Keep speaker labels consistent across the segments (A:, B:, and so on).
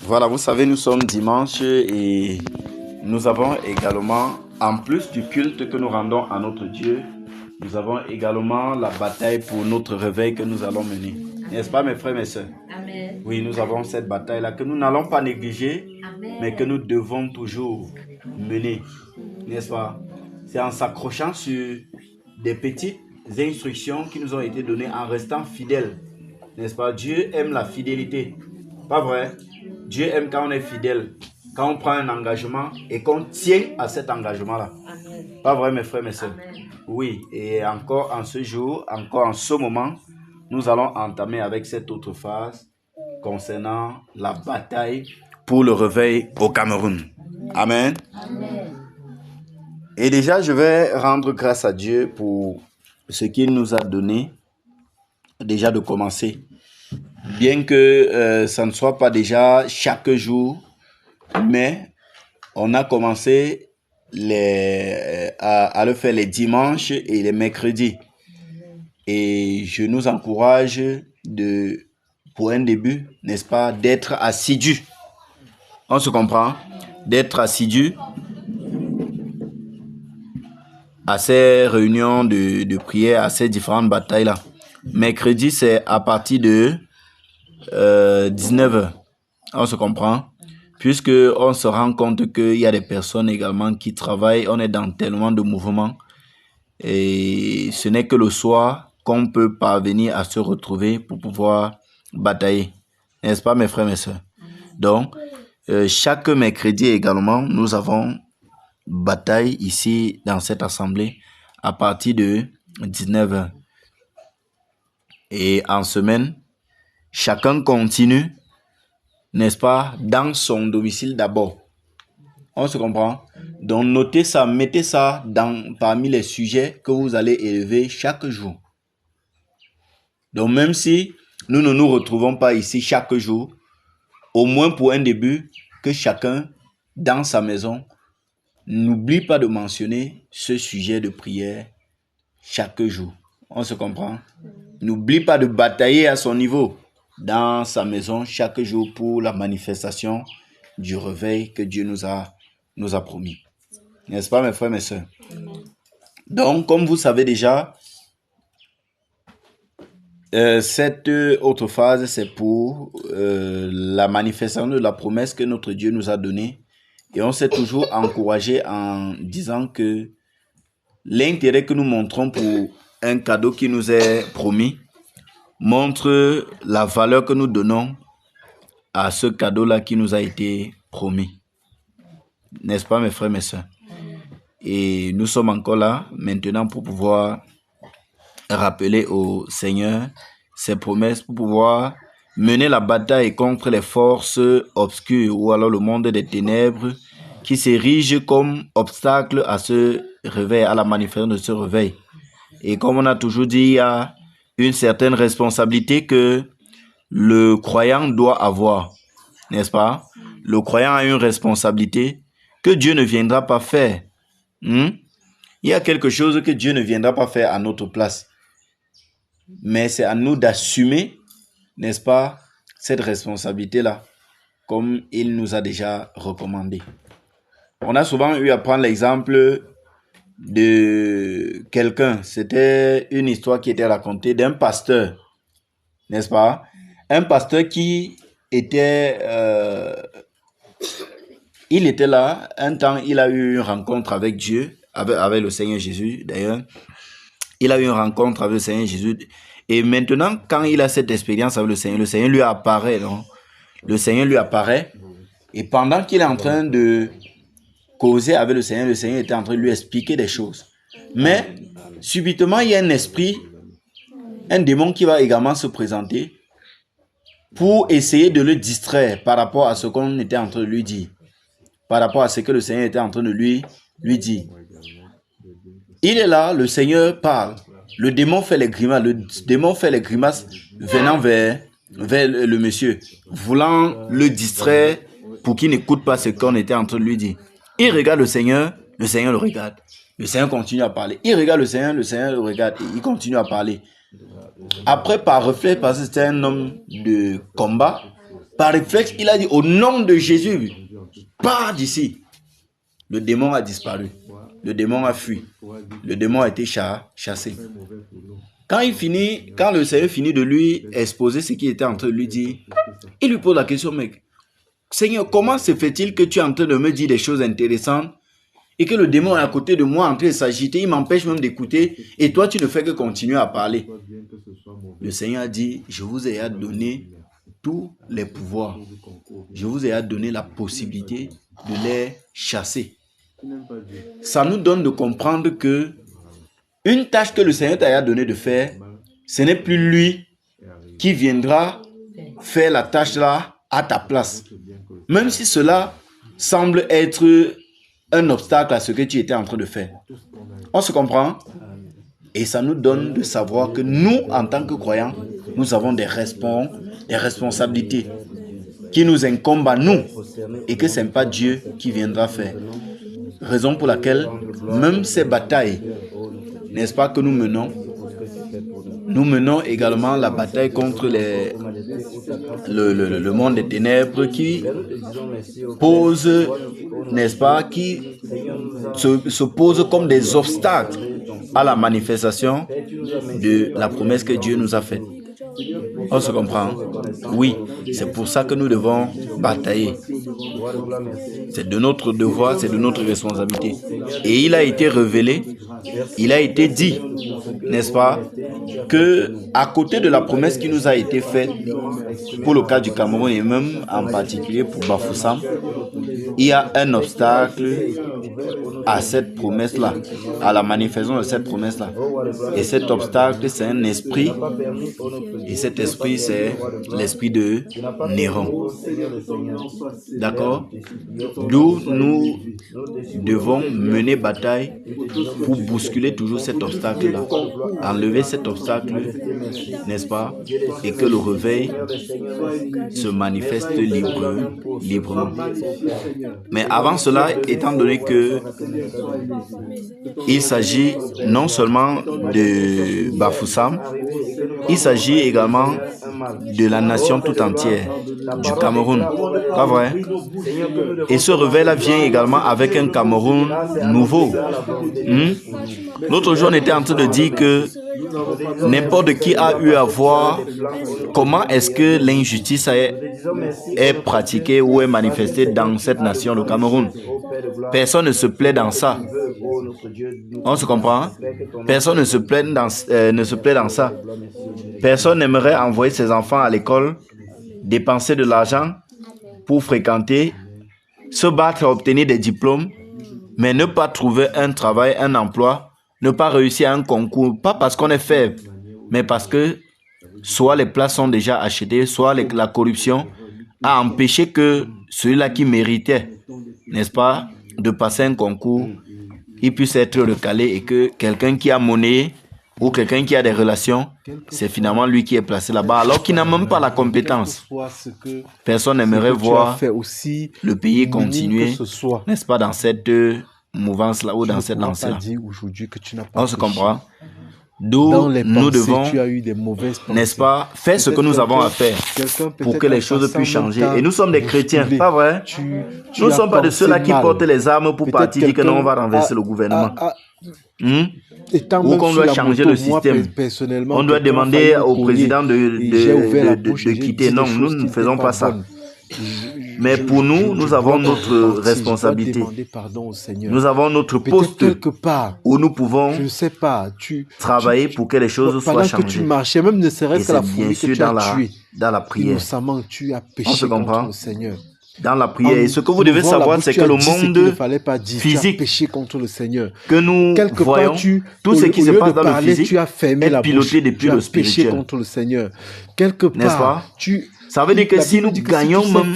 A: Voilà, vous savez, nous sommes dimanche et nous avons également, en plus du culte que nous rendons à notre Dieu, nous avons également la bataille pour notre réveil que nous allons mener. N'est-ce pas, mes frères et mes sœurs?
B: Amen.
A: Oui, nous avons cette bataille-là que nous n'allons pas négliger,
B: Amen.
A: mais que nous devons toujours mener. N'est-ce pas? C'est en s'accrochant sur des petites instructions qui nous ont été données en restant fidèles. N'est-ce pas? Dieu aime la fidélité. Pas vrai? Dieu aime quand on est fidèle, quand on prend un engagement et qu'on tient à cet engagement-là.
B: Amen.
A: Pas vrai, mes frères, mes sœurs?
B: Amen.
A: Oui, et encore en ce jour, encore en ce moment, nous allons entamer avec cette autre phase concernant la bataille pour le réveil au Cameroun. Amen.
B: Amen.
A: Et déjà, je vais rendre grâce à Dieu pour ce qu'il nous a donné, déjà de commencer. Bien que ça ne soit pas déjà chaque jour, mais on a commencé à le faire les dimanches et les mercredis. Et je nous encourage pour un début, n'est-ce pas, d'être assidus. On se comprend? D'être assidus à ces réunions de prière, à ces différentes batailles-là. Mercredi, c'est à partir de 19h. On se comprend? Puisque on se rend compte qu'il y a des personnes également qui travaillent, on est dans tellement de mouvements et ce n'est que le soir qu'on peut parvenir à se retrouver pour pouvoir batailler. N'est-ce pas, mes frères, mes sœurs? Donc, chaque mercredi également, nous avons bataille ici dans cette assemblée à partir de 19h. Et en semaine, chacun continue, n'est-ce pas, dans son domicile d'abord. On se comprend? Donc, notez ça, mettez ça parmi les sujets que vous allez élever chaque jour. Donc, même si nous ne nous retrouvons pas ici chaque jour, au moins pour un début, que chacun, dans sa maison, n'oublie pas de mentionner ce sujet de prière chaque jour. On se comprend? N'oublie pas de batailler à son niveau dans sa maison chaque jour pour la manifestation du réveil que Dieu nous a promis. N'est-ce pas, mes frères, mes sœurs? Donc, comme vous savez déjà, cette autre phase, c'est pour la manifestation de la promesse que notre Dieu nous a donnée. Et on s'est toujours encouragé en disant que l'intérêt que nous montrons pour un cadeau qui nous est promis montre la valeur que nous donnons à ce cadeau-là qui nous a été promis. N'est-ce pas, mes frères, mes sœurs? Et nous sommes encore là maintenant pour pouvoir rappeler au Seigneur ses promesses, pour pouvoir mener la bataille contre les forces obscures ou alors le monde des ténèbres qui s'érige comme obstacle à ce réveil, à la manifestation de ce réveil. Et comme on a toujours dit, il y a une certaine responsabilité que le croyant doit avoir, n'est-ce pas? Le croyant a une responsabilité que Dieu ne viendra pas faire. Il y a quelque chose que Dieu ne viendra pas faire à notre place. Mais c'est à nous d'assumer, n'est-ce pas, cette responsabilité-là, comme il nous a déjà recommandé. On a souvent eu à prendre l'exemple de quelqu'un. C'était une histoire qui était racontée d'un pasteur, n'est-ce pas? Un pasteur qui était... il était là, un temps, il a eu une rencontre avec Dieu, avec le Seigneur Jésus d'ailleurs. Il a eu une rencontre avec le Seigneur Jésus. Et maintenant, quand il a cette expérience avec le Seigneur lui apparaît, non? Le Seigneur lui apparaît. Et pendant qu'il est en train de causer avec le Seigneur était en train de lui expliquer des choses. Mais, subitement, il y a un esprit, un démon qui va également se présenter pour essayer de le distraire par rapport à ce qu'on était en train de lui dire. Par rapport à ce que le Seigneur était en train de lui dire. Il est là, le Seigneur parle. Le démon fait les grimaces venant vers le monsieur, voulant le distraire pour qu'il n'écoute pas ce qu'on était en train de lui dire. Il regarde le Seigneur le regarde. Le Seigneur continue à parler. Il regarde le Seigneur le regarde et il continue à parler. Après, par réflexe, parce que c'était un homme de combat, Par réflexe, il a dit au nom de Jésus, pars d'ici. Le démon a disparu. Le démon a fui. Le démon a été chassé. Quand le Seigneur finit de lui exposer ce qui était en train de lui dire, il lui pose la question, mec, Seigneur, comment se fait-il que tu es en train de me dire des choses intéressantes et que le démon est à côté de moi en train de s'agiter, il m'empêche même d'écouter et toi tu ne fais que continuer à parler. Le Seigneur a dit, je vous ai donné tous les pouvoirs. Je vous ai donné la possibilité de les chasser. Ça nous donne de comprendre que une tâche que le Seigneur t'a donné de faire, ce n'est plus lui qui viendra faire la tâche là à ta place. Même si cela semble être un obstacle à ce que tu étais en train de faire. On se comprend? Et ça nous donne de savoir que nous, en tant que croyants, nous avons des responsabilités qui nous incombent à nous et que ce n'est pas Dieu qui viendra faire. Raison pour laquelle, même ces batailles, n'est-ce pas, que nous menons également la bataille contre le monde des ténèbres qui pose, n'est-ce pas, qui se pose comme des obstacles à la manifestation de la promesse que Dieu nous a faite. On se comprend? Oui, c'est pour ça que nous devons batailler. C'est de notre devoir, c'est de notre responsabilité. Et il a été révélé, il a été dit, n'est-ce pas, que à côté de la promesse qui nous a été faite pour le cas du Cameroun et même en particulier pour Bafoussam, il y a un obstacle à cette promesse-là, à la manifestation de cette promesse-là. Et cet obstacle, c'est un esprit. Et cet esprit, c'est l'esprit de Néron. D'accord? D'où nous devons mener bataille pour bousculer toujours cet obstacle-là. Enlever cet obstacle, n'est-ce pas? Et que le réveil se manifeste librement. Mais avant cela, étant donné que il s'agit non seulement de Bafoussam, il s'agit également de la nation tout entière, du Cameroun. Pas vrai? Et ce réveil-là vient également avec un Cameroun nouveau. L'autre jour, on était en train de dire que n'importe qui a eu à voir comment est-ce que l'injustice est pratiquée ou est manifestée dans cette nation, le Cameroun. Personne ne se plaît dans ça. On se comprend? Personne ne se plaît dans ça. Personne n'aimerait envoyer ses enfants à l'école, dépenser de l'argent pour fréquenter, se battre à obtenir des diplômes, mais ne pas trouver un travail, un emploi, ne pas réussir à un concours, pas parce qu'on est faible, mais parce que soit les places sont déjà achetées, soit la corruption a empêché que celui-là qui méritait, n'est-ce pas, de passer un concours, il puisse être recalé et que quelqu'un qui a monnaie ou quelqu'un qui a des relations, c'est finalement lui qui est placé là-bas, alors qu'il n'a même pas la compétence. Personne n'aimerait voir le pays continuer, n'est-ce pas, dans cette mouvance-là ou dans cette lancée-là. On se comprend? D'où nous devons, n'est-ce pas, faire ce que nous avons à faire pour que les choses puissent changer. Et nous sommes des chrétiens, pas vrai? Nous ne sommes pas de ceux-là qui portent les armes pour partir dire que non, on va renverser le gouvernement. Ou qu'on doit changer le système. On doit demander au président de quitter. Non, nous ne faisons pas ça. Mais pour nous, nous avons notre responsabilité. Nous avons notre poste où nous pouvons travailler pour que les choses soient changées. Et c'est bien sûr dans la prière. On se comprend? Dans la prière. Et ce que vous devez savoir, c'est que le monde physique que nous voyons, tout ce qui se passe dans le physique est piloté depuis le spirituel. N'est-ce pas? Ça veut dire que si nous gagnons même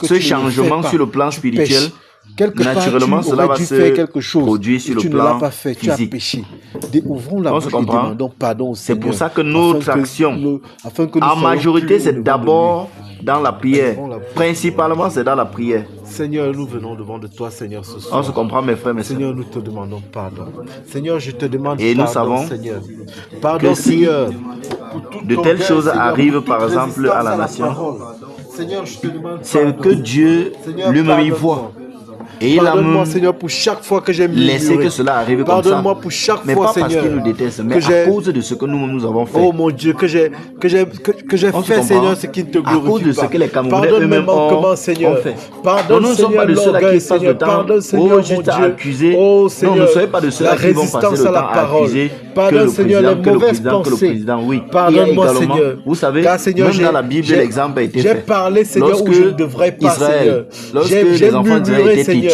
A: ce changement sur le plan spirituel, naturellement, cela va se produire sur le plan physique. On se comprend? C'est pour ça que notre action, en majorité, c'est d'abord dans la prière. Principalement, c'est dans la prière.
B: Seigneur, nous venons devant de toi, Seigneur, ce soir.
A: On se comprend, mes frères, mes sœurs.
B: Seigneur, nous te demandons pardon. Seigneur, je te demande
A: et
B: pardon,
A: nous savons
B: Seigneur. Pardon,
A: que si
B: Seigneur,
A: de telles choses arrivent, par exemple, à la nation,
B: Seigneur, je te demande
A: c'est
B: pardon.
A: que Dieu
B: Seigneur,
A: lui-même y
B: pardonne-moi.
A: voit. Et il a
B: Pardonne-moi,
A: même
B: Seigneur, pour chaque fois que j'ai
A: laissé
B: murmuré.
A: que cela arrive comme ça.
B: Pardonne-moi pour chaque
A: Mais
B: fois,
A: pas parce
B: Seigneur,
A: qu'il nous déteste, mais
B: que
A: à
B: j'ai-
A: cause de ce que nous avons fait.
B: Oh mon Dieu, que j'ai
A: On se
B: fait,
A: comprend?
B: Seigneur, ce qui ne te
A: À
B: glorifie
A: cause de
B: pas.
A: ce que les Camerounais
B: Pardonne mes
A: eux-mêmes
B: manquements,
A: ont
B: Seigneur.
A: fait.
B: Pardonne,
A: Nous ne sommes pas
B: Seigneur,
A: de ceux-là qui
B: l'orgueil,
A: passent le
B: Seigneur.
A: temps
B: Pardonne, Seigneur, mon
A: juste à
B: Dieu.
A: accuser.
B: Oh,
A: Non,
B: Seigneur,
A: ne soyez pas de ceux-là
B: la
A: qui vont passer
B: résistance
A: le
B: à la
A: temps à
B: parole.
A: accuser que
B: Pardonne,
A: le
B: Seigneur,
A: président,
B: les
A: que le
B: mauvaises
A: président, que le
B: pensées.
A: président, oui. Il y a
B: Pardonne-moi,
A: également,
B: Seigneur.
A: vous savez,
B: Car, Seigneur,
A: même dans la Bible,
B: j'ai-
A: l'exemple a été
B: j'ai
A: fait.
B: parlé, Seigneur,
A: Lorsque
B: où je ne devrais pas,
A: Israël,
B: Seigneur.
A: lorsque
B: J'ai
A: les enfants d'Israël
B: murmuré,
A: étaient
B: Seigneur.
A: têtus,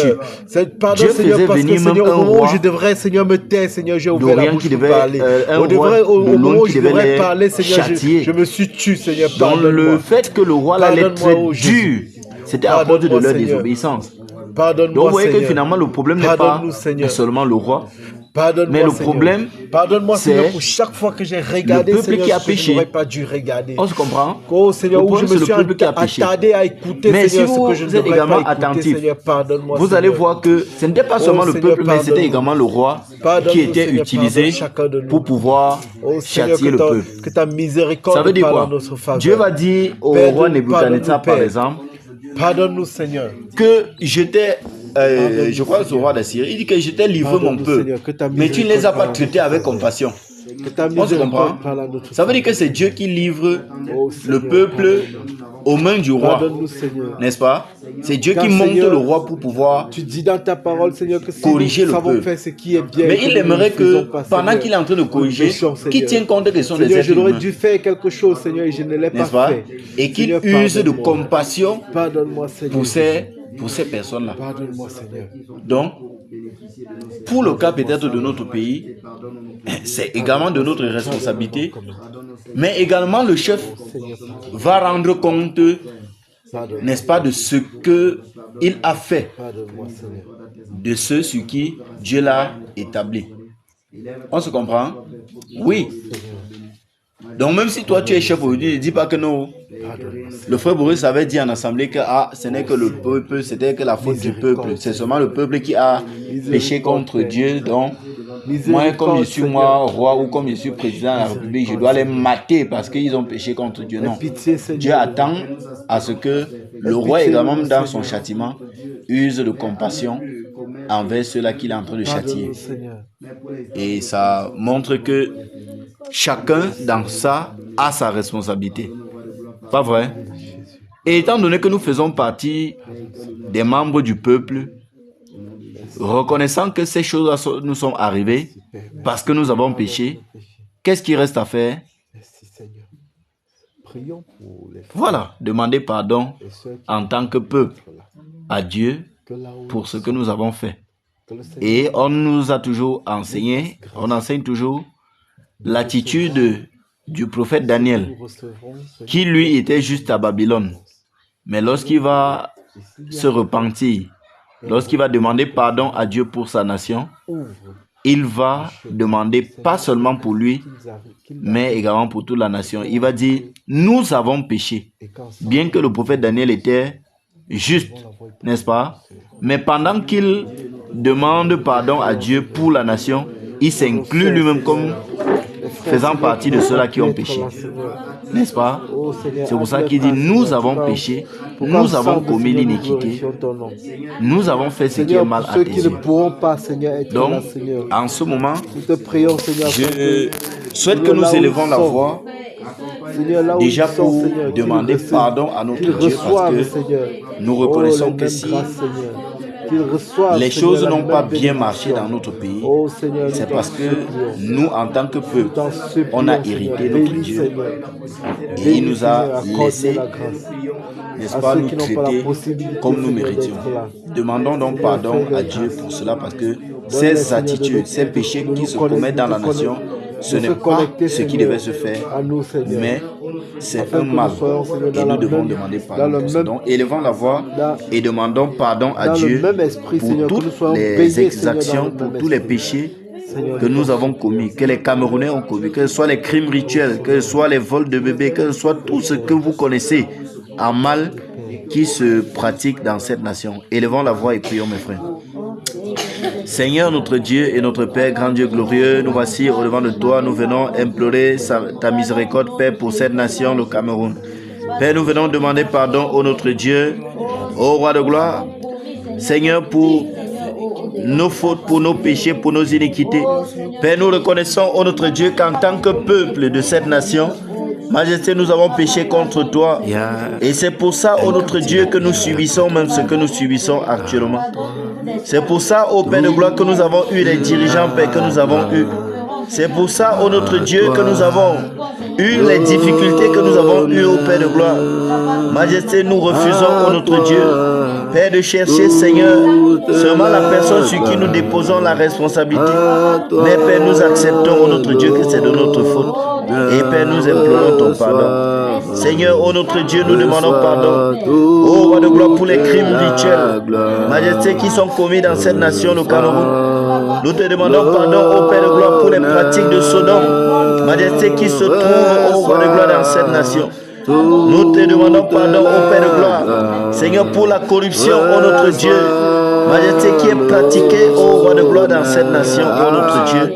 B: Pardon,
A: Dieu
B: Seigneur,
A: faisait
B: parce que,
A: venir
B: Seigneur,
A: même
B: au
A: un
B: moment où
A: roi
B: je devrais, Seigneur, me taire, Seigneur, j'ai ouvert la
A: d'Orient
B: bouche
A: qui
B: pour
A: devait,
B: parler.
A: un
B: Au
A: roi de
B: moment
A: l'Aune
B: où
A: qui
B: je
A: devait
B: devrais
A: les
B: parler, Seigneur,
A: châtier.
B: je me suis tué, Seigneur,
A: Dans le
B: pardonne-moi.
A: fait que le roi l'allait
B: Pardonne-moi, oh
A: être
B: Jésus.
A: dur, c'était à cause de
B: Pardonne-moi,
A: leur
B: Seigneur.
A: désobéissance. Donc
B: Pardonne-moi,
A: vous voyez que
B: Seigneur.
A: finalement le problème n'est pas
B: Pardonne-nous, Seigneur.
A: seulement le roi,
B: Pardonne-moi,
A: mais le
B: Seigneur.
A: problème,
B: Pardonne-moi, Seigneur,
A: c'est
B: pour chaque fois que j'ai regardé,
A: le peuple
B: Seigneur,
A: qui a
B: ce que je
A: péché.
B: n'aurais pas dû regarder.
A: on se comprend.
B: Oh Seigneur,
A: Le
B: où je
A: problème,
B: me
A: c'est le
B: suis
A: peuple qui a péché.
B: attardé à écouter,
A: Mais
B: Seigneur,
A: si
B: ce
A: vous
B: que je ne
A: êtes
B: devrais
A: également
B: pas écouter,
A: attentif,
B: Seigneur, pardonne-moi,
A: vous allez
B: Seigneur.
A: voir que ce n'était pas seulement le
B: Seigneur,
A: peuple, mais c'était
B: pardonne-nous.
A: également le roi
B: Pardonne-nous,
A: qui était
B: Seigneur,
A: utilisé
B: pardonne chacun de nous.
A: pour pouvoir
B: Oh Seigneur,
A: châtier le peuple.
B: que ta miséricorde
A: Ça veut dire
B: parle
A: quoi?
B: en notre faveur.
A: Dieu va dire au
B: Père,
A: roi Nebuchadnezzar, par
B: Père.
A: exemple,
B: Pardonne-nous, Seigneur.
A: que j'étais, je crois que c'est le roi d'Assyrie, il dit que j'étais livré mon
B: Pardonne-nous,
A: peuple,
B: Seigneur, que ta
A: mais tu ne les as
B: miséricorde
A: pas
B: parle
A: traités avec compassion.
B: Que ta
A: On se comprend?
B: miséricorde parle en notre
A: Ça veut dire
B: faveur.
A: que c'est Dieu qui livre
B: Oh, Seigneur,
A: le peuple aux mains du roi,
B: Pardonne-nous, Seigneur.
A: n'est-ce pas? C'est Dieu
B: Car,
A: qui monte
B: Seigneur,
A: le roi pour pouvoir.
B: Tu dis dans ta parole, Seigneur, que si
A: Corriger
B: nous
A: le
B: savons
A: peuple.
B: faire ce qui est bien,
A: Mais
B: et
A: il
B: nous
A: aimerait
B: ne le faisons
A: que
B: pas,
A: pendant
B: Seigneur,
A: qu'il est en train de corriger,
B: nous péchons,
A: qu'il
B: Seigneur.
A: tienne compte que ce sont des
B: Seigneur,
A: êtres
B: je l'aurais
A: humains,
B: dû faire quelque chose, Seigneur, et je ne l'ai pas
A: n'est-ce pas?
B: fait.
A: Et qu'il
B: Seigneur,
A: use de
B: pardonne-moi.
A: compassion
B: Pardonne-moi, Seigneur.
A: pour ces personnes-là.
B: Pardonne-moi, Seigneur.
A: Donc, pour le cas peut-être de notre pays, c'est également de notre responsabilité, mais également le chef va rendre compte,
B: Pardonne-moi.
A: n'est-ce pas, de ce qu'il a fait,
B: Pardonne-moi, Seigneur.
A: de ceux sur qui Dieu l'a établi. On se comprend? Oui. Donc même si toi tu es chef aujourd'hui, ne dis pas que non.
B: Pardonne-moi, Seigneur.
A: Le frère Boris avait dit en assemblée que ce n'est que le peuple, c'était que la faute du peuple. C'est seulement le peuple qui a péché contre Dieu. Donc, moi, comme je suis moi roi ou comme je suis président de la République, je dois les mater parce qu'ils ont péché contre Dieu. Non.
B: Pitié, Seigneur.
A: Dieu attend à ce que le roi également dans son châtiment use de compassion envers ceux-là qu'il est en train de châtier.
B: Pardonne-nous, Seigneur.
A: Et ça montre que chacun dans ça a sa responsabilité. Pas vrai? Et étant donné que nous faisons partie des membres du peuple, reconnaissant que ces choses nous sont arrivées parce que nous avons péché, qu'est-ce qui reste à faire?
B: Merci, Seigneur. Prions pour les frères
A: Voilà, demander pardon
B: et sœurs qui
A: en tant que peuple
B: sont là.
A: à Dieu
B: Que là-haut,
A: pour ce que nous avons fait.
B: que le Seigneur
A: Et on nous a toujours enseigné, on enseigne toujours l'attitude du prophète Daniel,
B: nous recevrons, Seigneur.
A: qui lui était juste à Babylone. Mais lorsqu'il va se repentir, lorsqu'il va demander pardon à Dieu pour sa nation,
B: Ouvre
A: il va demander pas seulement pour lui,
B: qu'ils
A: mais également pour toute la nation. Il va dire, nous avons péché.
B: et quand
A: Bien que le prophète Daniel était juste, n'est-ce pas? Mais pendant qu'il demande pardon à Dieu pour la nation, il s'inclut lui-même comme faisant partie de ceux-là qui ont péché. N'est-ce pas? C'est pour ça qu'il dit, nous avons péché, nous avons commis l'iniquité, nous avons fait ce qui est
B: Seigneur,
A: mal
B: pour
A: à
B: ceux
A: tes
B: qui ne
A: yeux.
B: pourront pas, Seigneur, être là,
A: Donc,
B: Seigneur,
A: en ce moment,
B: nous te prions, Seigneur,
A: je souhaite que nous élevons la voix
B: Seigneur, là où
A: déjà
B: ils sont,
A: pour
B: Seigneur, qu'ils
A: demander
B: reçoivent-
A: pardon à notre
B: qu'ils
A: Dieu parce
B: reçoivent,
A: que
B: Seigneur,
A: nous reconnaissons
B: les
A: que
B: mêmes
A: si
B: grâces, Seigneur, qu'ils reçoivent,
A: les
B: Seigneur,
A: choses
B: la
A: n'ont
B: même
A: pas bien
B: bénédiction.
A: marché dans notre pays,
B: Oh, Seigneur, nous
A: c'est
B: t'en
A: parce que
B: supplions.
A: nous, en tant que peuple,
B: T'en supplions,
A: on a
B: Seigneur.
A: hérité notre
B: Bénis,
A: Dieu
B: Seigneur.
A: et
B: Bénis,
A: il nous
B: Seigneur,
A: a
B: accorde-nous
A: laissé,
B: la grâce.
A: n'est-ce
B: À
A: pas,
B: ceux
A: nous
B: qui n'ont pas la
A: traiter
B: possibilité,
A: comme nous
B: Seigneur,
A: méritions.
B: d'être là.
A: Demandons donc
B: Seigneur,
A: pardon
B: fais-le
A: à Dieu
B: grâce.
A: pour cela parce que
B: Donne-les,
A: ces
B: Seigneur, de
A: attitudes, ces péchés qui se commettent dans la nation, ce n'est pas ce qui devait se faire,
B: à nous, Seigneur.
A: mais c'est
B: Afin
A: un
B: que nous
A: mal.
B: soyons, Seigneur,
A: Et
B: dans
A: nous
B: la
A: devons
B: même-
A: demander
B: dans
A: pardon
B: le
A: pour ça.
B: même-
A: Donc, élevons la voix
B: dans-
A: et demandons pardon à
B: dans le
A: Dieu
B: même esprit,
A: pour
B: Seigneur, que nous
A: toutes
B: soyons
A: les
B: baignés, Seigneur,
A: exactions,
B: dans le
A: pour
B: même
A: tous les
B: esprit.
A: péchés
B: Seigneur,
A: que nous avons commis, que les Camerounais ont commis, que ce soit les crimes rituels, que ce soit les vols de bébés, que ce soit tout ce que vous connaissez en mal qui se pratique dans cette nation. Élevons la voix et prions, mes frères. Seigneur, notre Dieu et notre Père, grand Dieu glorieux, nous voici au devant de toi, nous venons implorer ta miséricorde, Père, pour cette nation, le Cameroun. Père, nous venons demander pardon au notre Dieu, au roi de gloire. Seigneur, pour nos fautes, pour nos péchés, pour nos iniquités. Père, nous reconnaissons, ô notre Dieu, qu'en tant que peuple de cette nation, Majesté, nous avons péché contre toi. Et c'est pour ça, ô notre Dieu, que nous subissons même ce que nous subissons actuellement. C'est pour ça, ô Père de gloire, que nous avons eu les dirigeants, Père, que nous avons eu. C'est pour ça, ô notre Dieu, que nous avons eu les difficultés que nous avons eues, ô Père de gloire. Majesté, nous refusons, ô notre Dieu, Père, de chercher, Seigneur, seulement la personne sur qui nous déposons la responsabilité. Mais Père, nous acceptons, ô notre Dieu, que c'est de notre faute. Et Père, nous implorons ton pardon. Seigneur, ô notre Dieu, nous demandons pardon. Ô roi de gloire, pour les crimes rituels, Majesté, qui sont commis dans cette nation, le Cameroun. Nous te demandons pardon, ô Père de gloire, pour les pratiques de Sodome, Majesté, qui se trouvent, ô roi de gloire, dans cette nation. Nous te demandons pardon, ô Père de gloire, Seigneur, pour la corruption, ô notre Dieu, Majesté, qui est pratiquée, ô roi de gloire, dans cette nation, ô notre Dieu.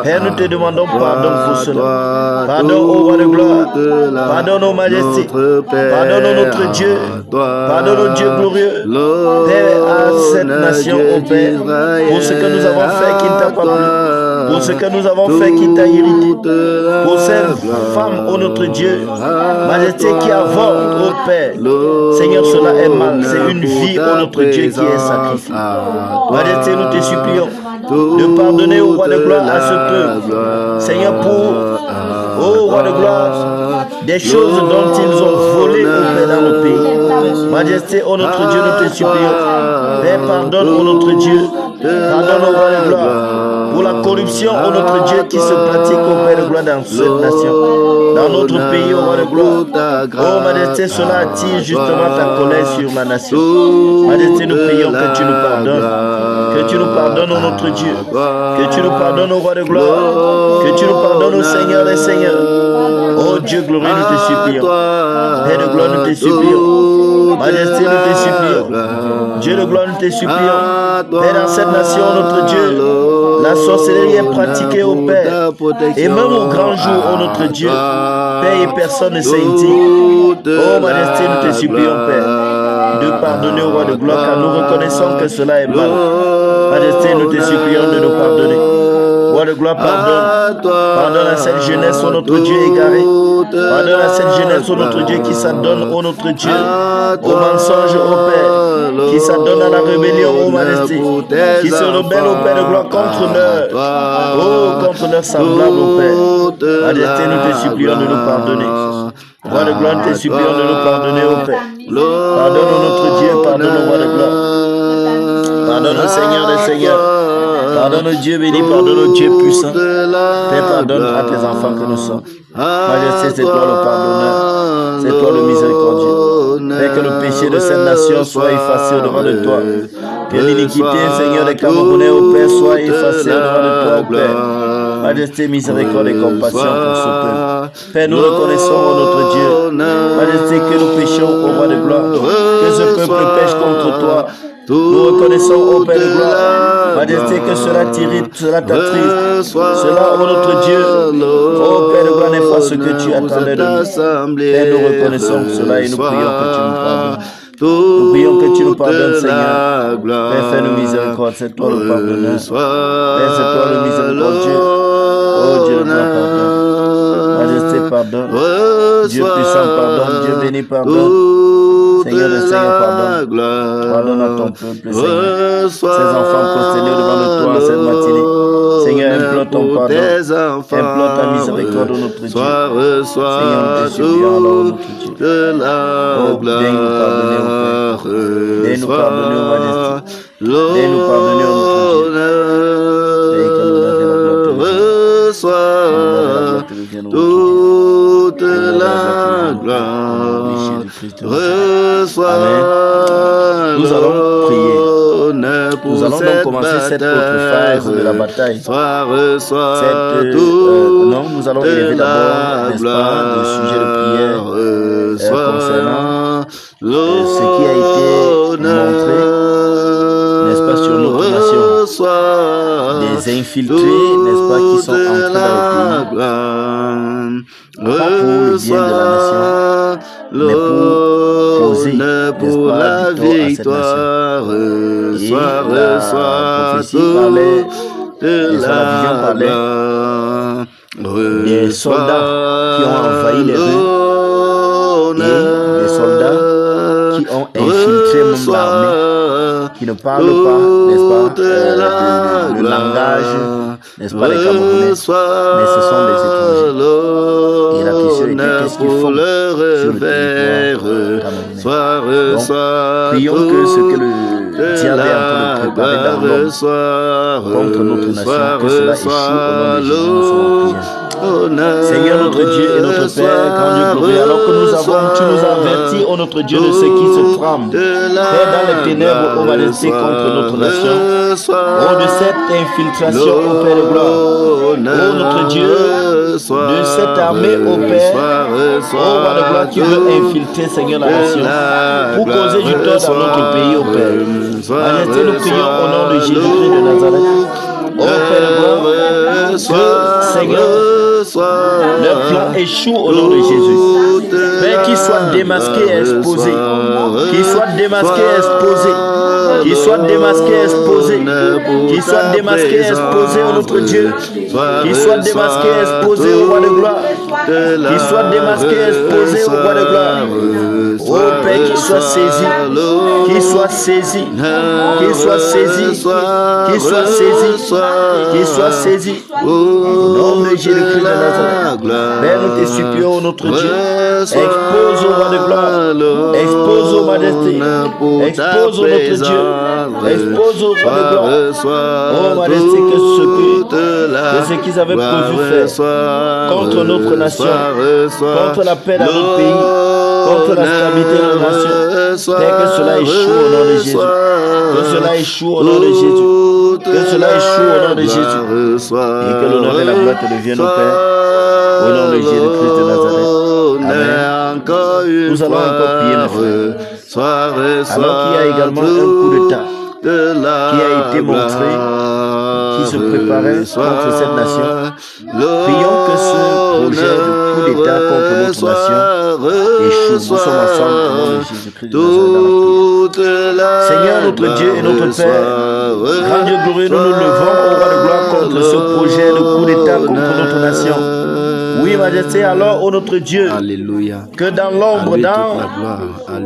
A: Père, nous te demandons pardon pour cela. Pardon, ô roi de gloire. Pardonne, ô Majesté. Pardonne, notre Dieu. Pardonne, Dieu glorieux. Père, à cette nation, ô Père, pour ce que nous avons fait qui ne t'a pas plu, pour ce que nous avons fait qui t'a irrité, pour cette femme, ô notre Dieu, Majesté, qui avorte, ô Père. Seigneur, cela est mal. C'est une vie, ô notre Dieu, qui est sacrifiée. Majesté, nous te supplions de pardonner au roi de gloire à ce peuple. Seigneur, pour, ô roi de gloire, des choses dont ils ont volé au Père dans le pays. Majesté, ô notre Dieu, nous te supplions. Père, pardonne, ô notre Dieu. Pardonne au roi de gloire pour la corruption, ô notre Dieu, qui se pratique au Père de gloire dans cette nation, dans notre pays, ô roi de gloire. Oh Majesté, cela attire justement ta colère sur la nation. Majesté, nous prions que tu nous pardonnes. Que tu nous pardonnes, ô notre Dieu. Que tu nous pardonnes, ô roi de gloire. Que tu nous pardonnes, ô Seigneur des Seigneurs. Oh Dieu glorieux, nous te supplions. Père de gloire, nous te supplions. Majesté, nous te supplions. Dieu de gloire, nous te supplions. Père, dans cette nation, notre Dieu, la sorcellerie est pratiquée au Père. Et même au grand jour, ô notre Dieu, Père, et personne ne s'indigne. Oh Majesté, nous te supplions, Père, de pardonner au roi de gloire, car nous reconnaissons que cela est mal. Majesté, nous te supplions de nous pardonner. Roi de gloire, pardonne. Pardonne à cette jeunesse, ô notre Dieu égaré. Pardonne à cette jeunesse, ô notre Dieu, qui s'adonne, ô notre Dieu, au mensonge, ô Père, qui s'adonne à la rébellion, ô Majesté, qui se rebelle, ô Père de gloire, contre leur semblable, ô Père. Majesté, nous te supplions de nous pardonner. Roi de gloire, nous te supplions de nous pardonner, ô Père. Pardonne, ô notre Dieu, pardonne, ô roi de gloire. Pardonne, ô Seigneur des Seigneurs. Pardonne, ô Dieu béni, pardonne, ô Dieu puissant. Père, pardonne à tes enfants que nous sommes. Majesté, c'est toi le pardonneur. C'est toi le miséricordieux. Père, que le péché de cette nation soit effacé au-devant de toi. Que l'iniquité, Seigneur des Camerounais, ô Père, soit effacée au-devant de toi, ô Père. Majesté, miséricorde et compassion pour ce peuple. Père, nous reconnaissons, ô notre Dieu, Majesté, que nous péchons au roi de gloire, que ce peuple pêche contre toi. Nous reconnaissons, ô Père de gloire, Majesté, que cela t'irrite, cela t'attriste. Cela, ô notre Dieu, ô Père de gloire, n'est pas ce que tu attendais de nous. Père, nous reconnaissons cela et nous prions que tu nous pardonnes. Nous prions que tu nous pardonnes, Seigneur. Père, fais-nous miséricorde, c'est toi le pardonneur. Père, c'est toi le miséricordieux. Oh Dieu de gloire, pardonne. Majesté, pardonne. Dieu puissant, pardonne. Dieu béni, pardonne. Seigneur des Seigneurs, pardonne. Pardonne à ton peuple, Seigneur. Ces enfants prosternés devant toi en cette matinée. Seigneur, implore ton pardon. Implore ta miséricorde, notre Dieu. Seigneur, nous te supplions alors, notre Dieu. Oh, viens nous pardonner, ô Père. Viens nous pardonner, ô Majesté. Viens nous pardonner, ô notre Dieu. Père, que nous
B: toute la gloire, reçois.
A: Nous allons prier. Nous allons donc commencer cette autre phase de la bataille. Non, nous allons élever d'abord, n'est-ce pas, le sujet de prière concernant ce qui a été montré, n'est-ce pas, sur notre nation. Des infiltrés, n'est-ce pas, qui sont entrés dans le pays. Pas pour le bien de la nation,
B: pour la victoire. Soir, de la gloire.
A: Des soldats qui ont envahi les rues et des soldats qui ont infiltré même l'armée, qui ne parlent pas, n'est-ce pas, le langage, n'est-ce pas, les Camerounais, mais ce sont des étrangers. Et la question est qu'est-ce qu'ils font sur le territoire camerounais. Donc, prions que ce que le diable est en train de préparer dans l'homme contre notre nation, que cela échoue au nom de Jésus, nous sommes en prière. Seigneur notre Dieu et notre Père, grand Dieu glorieux, alors que tu nous as avertis, ô notre Dieu, de ce qui se trame, Père, dans les ténèbres, ô majesté, contre notre nation, ô de cette infiltration, ô Père de gloire, ô notre Dieu, de cette armée, ô Père, ô roi de gloire, qui veut infiltrer, Seigneur, la nation, pour causer du tort dans notre pays, ô Père. Majesté, nous prions au nom de Jésus-Christ de Nazareth, ô Père de gloire, que, Seigneur, leur plan échoue au nom de Jésus. Père, qu'ils soient démasqués et exposés. Qu'ils soient démasqués et exposés. Qu'ils soient démasqués et exposés. Qu'ils soient démasqués et exposés au notre Dieu. Qu'ils soient démasqués et exposés au roi de gloire. Qu'ils soient démasqués et exposés au roi de gloire. Oh Père, qu'ils soient saisis. Qu'ils soient saisis. Qu'ils soient saisis. Qu'ils soient saisis. Qu'ils soient saisis. Au nom de Jésus-Christ. Père, nous te supplions, notre Dieu, expose au roi de gloire, expose aux majestés, expose au notre Dieu, expose au roi de gloire, oh majesté, que ce qu'ils avaient prévu faire contre notre nation, contre la paix dans notre pays, contre la stabilité de notre nation, Père, que cela échoue au nom de Jésus, que cela échoue au nom de Jésus, que cela échoue au nom de Jésus, et que l'honneur et la gloire te deviennent au Père. Au nom de Jésus-Christ de Nazareth. Amen. Nous allons encore prier, mes frères. Alors qu'il y a également un coup d'État qui a été montré, qui se préparait contre cette nation. Prions que ce projet de coup d'État contre notre nation échoue. Nous sommes ensemble au nom de Jésus-Christ de Nazareth dans la prière. Seigneur, notre Dieu et notre Père, grand Dieu glorieux, nous nous levons au roi de gloire contre ce projet de coup d'État contre notre nation. Oui, majesté, alors, ô notre Dieu,
B: Alléluia,
A: que dans l'ombre, dans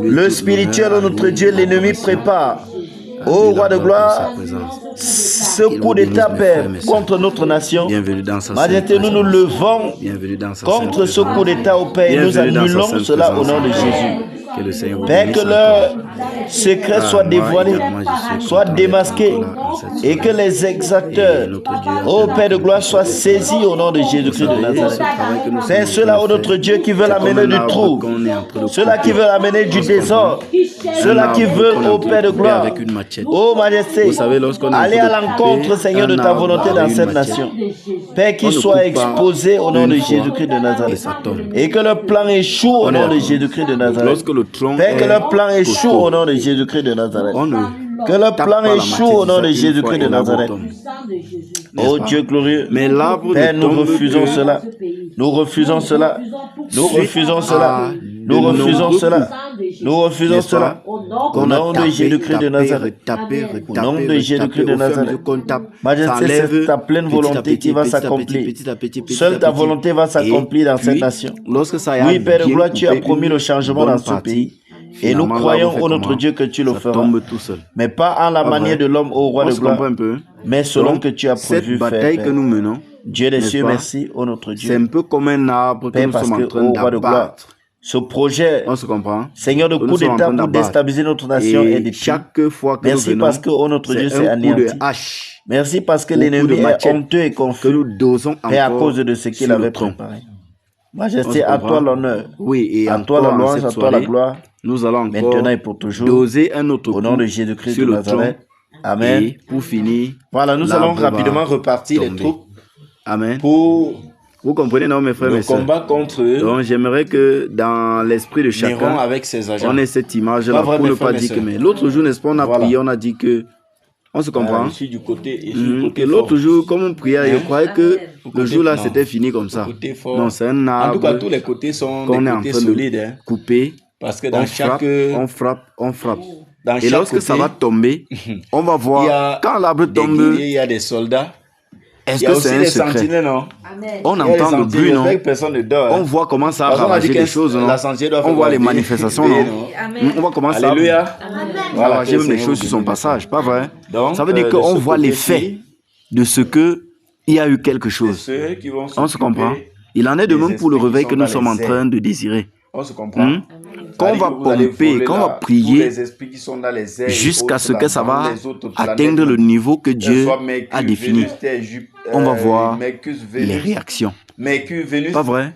A: le spirituel, ô notre Dieu, l'ennemi prépare, ô roi de gloire, ce coup d'État, Père, contre notre nation. Majesté, nous nous levons contre ce coup d'État au Père et nous annulons cela au nom de Jésus. Père, que leur secret soit dévoilé, soit démasqué et que les exacteurs, ô Père de gloire, soient saisis au nom de Jésus-Christ de Nazareth. Père, ceux-là, ô notre Dieu, qui veulent amener du trouble, ceux-là qui veulent amener du désordre, ceux-là qui veulent, ô Père de gloire, ô Majesté, aller à l'encontre, Seigneur, de ta volonté dans cette nation. Père, qu'ils soient exposés au nom de Jésus-Christ de Nazareth et que leur plan échoue au nom de Jésus-Christ de Nazareth. Père, que leur plan échoue au nom de Jésus-Christ de Nazareth. Que leur plan échoue au nom de Jésus-Christ de Nazareth. Oh Dieu glorieux, Père, nous refusons cela. Nous refusons cela. Nous refusons cela. Nous refusons cela. Nous refusons cela. Au nom de Jésus-Christ de Nazareth. Au nom de Jésus-Christ de Nazareth. Majesté, c'est ta pleine volonté qui va s'accomplir. Seule ta volonté va s'accomplir dans cette nation. Oui, Père de gloire, tu as promis le changement dans ce pays. Et nous croyons, ô notre Dieu, que tu le feras. Mais pas en la manière de l'homme, ô roi de gloire, mais selon que tu as prévu faire.
B: Que nous menons,
A: Dieu des cieux, merci, ô notre Dieu.
B: C'est un peu comme un arbre que nous sommes en train d'abattre.
A: Ce projet,
B: on se comprend,
A: Seigneur, de coup d'État pour déstabiliser notre nation est détruit.
B: Chaque fois que
A: merci
B: nous venons,
A: parce que, ô notre Dieu, c'est anéanti. Merci parce que l'ennemi est honteux et confus. Et à cause de ce qu'il avait préparé. Majesté, à toi l'honneur.
B: Oui, et
A: à toi la louange, à toi la gloire.
B: Nous allons encore
A: maintenant et pour toujours
B: doser un autre
A: au nom de Jésus-Christ de Nazareth. Amen.
B: Et pour finir,
A: voilà, nous allons rapidement repartir les troupes.
B: Amen.
A: Pour
B: vous comprenez, non, mes frères, mes sœurs.
A: combat contre eux.
B: Donc, j'aimerais que dans l'esprit de chacun,
A: avec ses agents.
B: on ait cette image-là pour ne pas dire que. Mais l'autre jour, n'est-ce pas, on a prié, on a dit que. On se comprend.
A: Je suis du côté.
B: Que l'autre jour, comme on priait, je croyais que le jour-là, c'était fini comme ça. Non, c'est un arbre.
A: En tout cas, tous les côtés sont
B: qu'on est en train de couper
A: Parce que dans
B: on frappe.
A: Dans
B: Et lorsque ça va tomber, on va voir, quand l'arbre tombe,
A: il y a des soldats.
B: Est-ce que c'est un secret?
A: Non?
B: On entend le bruit, non?
A: Personne ne dort.
B: On voit comment ça a ravagé des choses, non? On voit les manifestations, non? On voit comment ça a ravagé même les choses sur son passage, pas vrai? Donc, ça veut dire qu'on voit l'effet de ce qu'il y a eu quelque chose. On se comprend? Il en est de même pour le réveil que nous sommes en train de désirer.
A: On se comprend?
B: Quand on va pomper, quand on va prier, jusqu'à ce que ça va atteindre le niveau que Dieu a défini, on va voir les réactions. Pas vrai?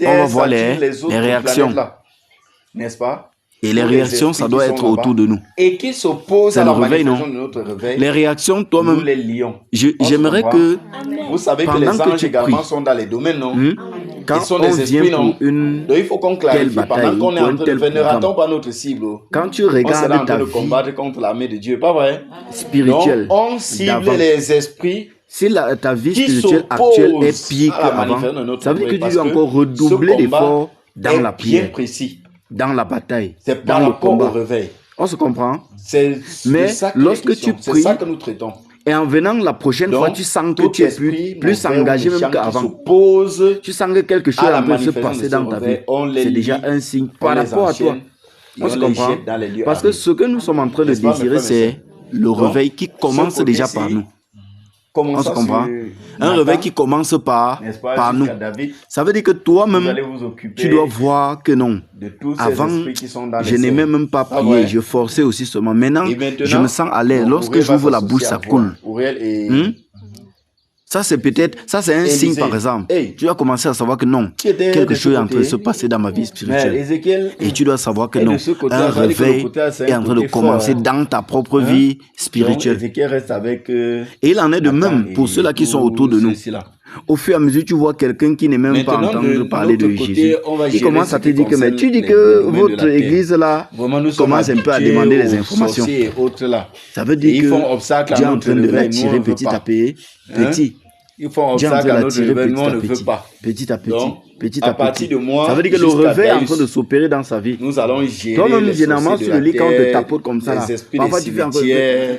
B: On va voir les réactions.
A: N'est-ce pas?
B: Et les réactions, ça doit être autour de nous.
A: Et qui s'opposent à la manifestation de notre réveil.
B: Les réactions, toi-même,
A: les lions.
B: J'aimerais que...
A: Vous savez que les anges également sont dans les domaines, non?
B: Quand
A: ils sont
B: on
A: des
B: vient
A: esprits,
B: pour
A: non?
B: une
A: Donc il faut qu'on clarifie.
B: bataille,
A: Pendant qu'on est en train de faire, ne
B: programme.
A: ratons pas notre cible.
B: Quand tu
A: On sera en
B: regardes
A: train
B: ta
A: de
B: vie
A: combattre contre l'armée de Dieu, pas vrai?
B: spirituelle,
A: Donc, on cible
B: d'avant.
A: les esprits.
B: Si ta vie
A: qui
B: spirituelle
A: s'opposent
B: actuelle est pire
A: à la
B: qu'avant,
A: manifestation de notre
B: ça veut dire que
A: réveil,
B: tu dois
A: parce
B: encore
A: que
B: redoubler
A: ce combat
B: d'efforts dans
A: est
B: la
A: bien
B: prière,
A: précis.
B: dans la bataille,
A: C'est par
B: dans le
A: rapport au
B: combat.
A: réveil.
B: On se comprend?
A: C'est
B: Mais
A: de ça qu'il est
B: lorsque
A: question.
B: tu
A: C'est
B: pries,
A: ça que nous traitons.
B: Et en venant la prochaine
A: Donc,
B: fois, tu sens que
A: tout
B: tu es
A: esprit
B: plus
A: mauvais
B: engagé
A: ou
B: même
A: méchant qui
B: qu'avant.
A: s'oppose
B: Tu sens que quelque chose
A: à
B: est
A: la
B: en train de se
A: manifestation
B: passer
A: de ce
B: dans ta vie.
A: réveil. On les
B: C'est
A: lit,
B: déjà un signe
A: on
B: par
A: les
B: rapport à toi.
A: enchaîne, et
B: On se
A: les
B: comprend?
A: jette dans les lieux
B: Parce que
A: arides.
B: ce que nous sommes en train de
A: N'est-ce pas, mes
B: désirer,
A: frères et
B: c'est le réveil qui commence
A: ce côté
B: déjà par
A: ci,
B: nous.
A: Comment
B: On se
A: ça
B: comprend?
A: sur
B: Un
A: Nathan,
B: réveil qui commence par
A: n'est-ce pas,
B: nous.
A: jusqu'à David,
B: Ça veut dire que
A: vous
B: toi-même,
A: allez vous occuper
B: tu dois voir que non.
A: de tous ces
B: Avant,
A: esprits qui sont dans les
B: je n'aimais
A: airs.
B: même pas
A: Ah
B: prier,
A: ouais.
B: je forçais aussi seulement. Maintenant,
A: Et maintenant,
B: je me sens à l'aise.
A: donc,
B: Lorsque
A: Uriel va
B: j'ouvre la bouche,
A: s'associer
B: ça
A: à voi.
B: coule.
A: Uriel et
B: Ça, c'est peut-être, ça, c'est un
A: Élisée.
B: signe, par exemple.
A: Hey.
B: Tu dois commencer à savoir que non,
A: Qui était
B: quelque
A: de
B: chose est
A: ce
B: en train de
A: côté.
B: se passer dans ma vie
A: Mais
B: spirituelle.
A: Ézéchiel,
B: Et tu dois savoir que
A: et de
B: non,
A: ce côté,
B: un
A: ça veut dire que le
B: réveil
A: côté là, c'est
B: est
A: un
B: en train de
A: côté
B: commencer
A: fort.
B: dans ta propre
A: Hein?
B: vie
A: donc,
B: spirituelle.
A: Ézéchiel reste avec
B: Et il en est de
A: Nathan
B: même pour
A: et
B: ceux-là qui
A: tous
B: sont autour de nous.
A: ceux-ci-là.
B: Au fur et à mesure, tu vois quelqu'un qui n'est même pas
A: Maintenant,
B: entendu
A: de
B: parler de
A: notre côté,
B: Jésus.
A: on va
B: Il
A: gérer
B: commence
A: ce
B: à te
A: qui
B: dire que, mais tu
A: concerne
B: dis
A: les
B: que
A: domaines de
B: votre
A: la terre.
B: église là
A: Vraiment, nous sommes
B: commence un peu à
A: habitués
B: demander les
A: aux
B: informations.
A: sorciers et autres là.
B: Ça veut
A: Et
B: dire
A: ils font
B: que
A: obstacle à
B: Dieu est en
A: notre
B: train de
A: réveil, nous, on
B: l'attirer
A: ne veut
B: petit
A: pas.
B: à petit.
A: Hein?
B: Petit.
A: Ils font
B: Dieu est en train
A: obstacle
B: de
A: à notre
B: l'attirer
A: réveil, nous,
B: petit
A: on
B: à
A: ne veut
B: petit.
A: pas.
B: Petit à petit.
A: Donc,
B: Petit
A: à
B: à
A: partir
B: petit.
A: de moi,
B: Ça veut dire que le
A: jusqu'à
B: réveil est en
A: Daïs,
B: train de s'opérer dans sa vie.
A: nous allons gérer
B: Toi-même,
A: les
B: généralement,
A: sorciers
B: sur
A: de
B: le
A: la
B: lit, quand on te
A: terre,
B: tapote comme ça, là,
A: les esprits
B: parfois
A: des
B: tu fais encore
A: cimetières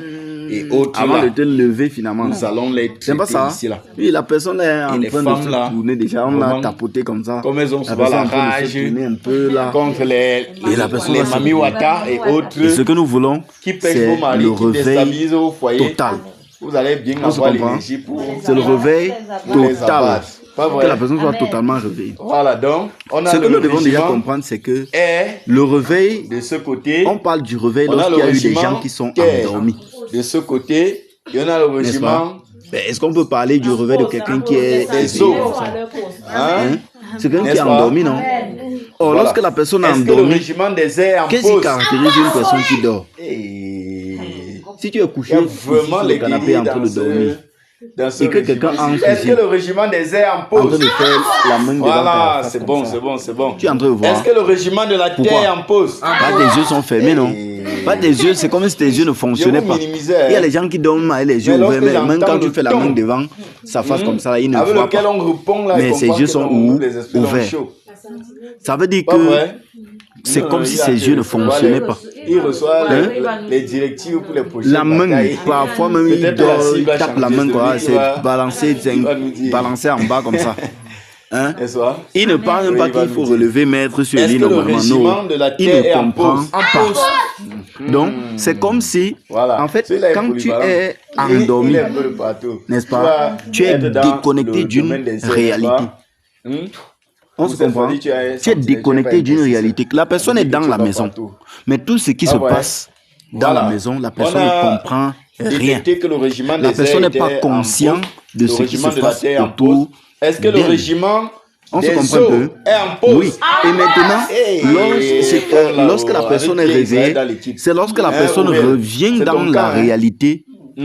A: et autres
B: avant
A: là.
B: de te lever finalement.
A: Nous allons les
B: C'est pas
A: traiter
B: ça.
A: ici là.
B: Oui, la personne est en
A: les
B: train de
A: femmes,
B: se
A: là,
B: tourner déjà. On l'a
A: vraiment,
B: tapoté comme ça.
A: Comme elles ont
B: La
A: souvent
B: personne
A: la
B: est en train de
A: rage
B: se tourner un peu là.
A: contre
B: la personne
A: les
B: va se
A: Mami Wata et autres
B: Et ce que nous voulons,
A: qui pêchent
B: c'est
A: vos maris,
B: le
A: qui
B: réveil
A: déstabilisent au foyer.
B: total.
A: Vous allez bien
B: On se
A: avoir
B: comprend.
A: l'énergie pour
B: C'est le réveil
A: les
B: total.
A: abattre. Pas
B: Que
A: vrai?
B: la personne soit totalement réveillée.
A: Voilà, donc, on a
B: Ce que
A: le
B: nous devons déjà
A: régiment
B: comprendre, c'est que
A: est
B: le réveil,
A: de ce côté.
B: on parle du réveil
A: On a
B: lorsqu'il y
A: le
B: a eu des
A: régiment
B: gens qui sont
A: terre.
B: endormis.
A: De ce côté, il y en a le
B: N'est-ce pas?
A: régiment
B: Ben, est-ce qu'on peut parler du réveil de quelqu'un qui est
A: des eaux. Hein?
B: C'est quelqu'un qui
A: N'est-ce
B: est
A: pas?
B: endormi, non? Or,
A: Voilà.
B: lorsque la personne est
A: Est-ce que le
B: endormie,
A: régiment des airs en
B: qu'est-ce qui
A: pause?
B: caractérise une personne qui dort?
A: Et
B: Si tu es
A: il
B: couché
A: y a
B: ici
A: vraiment
B: sur
A: les
B: le canapé
A: guerriers
B: en train de dormir,
A: dans ce
B: et que quelqu'un
A: régiment.
B: entre
A: Est-ce
B: ici,
A: que le régiment des airs en
B: en train
A: pause?
B: de faire la main devant
A: Voilà,
B: ta face
A: c'est
B: comme
A: bon,
B: ça.
A: c'est bon, c'est bon.
B: Tu es en train de voir.
A: Est-ce que le régiment de la
B: Pourquoi?
A: terre est en pause?
B: Pas tes yeux sont fermés, non? Pas tes yeux, c'est comme si tes yeux ne fonctionnaient pas. Il y a les gens qui dorment avec les yeux
A: Mais
B: ouverts,
A: lorsque
B: mais même
A: j'entends
B: quand tu
A: le
B: fais la
A: ton,
B: main devant, sa face comme ça, là, il ne
A: avec
B: voit
A: lequel
B: pas.
A: on répond là,
B: Mais
A: il
B: ses
A: comprend
B: yeux
A: que
B: sont
A: non, les esprits sont
B: ouverts.
A: chauds.
B: Ça veut dire
A: Pas
B: que
A: vrai?
B: c'est
A: Non,
B: comme
A: non,
B: si
A: il a
B: ses
A: que
B: yeux ne
A: recevoir
B: fonctionnaient
A: les-
B: pas.
A: Il reçoit
B: Hein?
A: les directives pour les prochaines
B: La main,
A: batailles.
B: parfois même il
A: Peut-être
B: dort,
A: la cible
B: il
A: a
B: tape la
A: changé,
B: main,
A: c'est
B: quoi,
A: lui qui
B: c'est
A: va-
B: balancé,
A: il va nous dire.
B: balancé en bas comme ça. Hein?
A: N'est-ce pas?
B: Il ne parle même
A: Oui,
B: pas
A: il va
B: qu'il faut
A: nous dire.
B: relever, mettre sur le
A: Est-ce
B: lit
A: que le
B: normalement.
A: régiment
B: Non,
A: de la
B: il
A: terre
B: ne
A: est en
B: comprend
A: pause?
B: pas. Donc, c'est comme si,
A: Voilà.
B: en fait,
A: Celui-là est
B: quand tu
A: polyvalent.
B: es
A: Il
B: endormi,
A: est un peu de partout.
B: n'est-ce pas, tu es
A: être dans
B: déconnecté
A: le
B: d'une
A: domaine des airs,
B: réalité.
A: n'est-ce pas?
B: On
A: Ou
B: se
A: cette
B: comprend.
A: fois-ci, tu es
B: Tu es déconnecté d'une
A: indécisif.
B: réalité. La personne est dans la maison. Mais tout ce qui se
A: ouais.
B: passe dans
A: Voilà.
B: la maison, la personne
A: On a
B: ne comprend rien.
A: détecté que le régiment
B: La
A: des
B: personne
A: airs
B: n'est pas
A: était en
B: consciente
A: pause.
B: de
A: Le
B: ce qui
A: régiment
B: se
A: de la
B: passe
A: terre est en
B: autour
A: pause. Est-ce que le
B: d'elle.
A: régiment
B: On se
A: des
B: comprend un
A: eaux
B: peu.
A: est en pause?
B: Oui. Et maintenant,
A: Hey,
B: lorsque la personne est
A: avec qui
B: réveillée,
A: dans l'équipe.
B: c'est lorsque la
A: Hein,
B: personne
A: Oubel,
B: revient
A: c'est
B: dans
A: ton
B: la
A: cas, hein.
B: réalité
A: Vous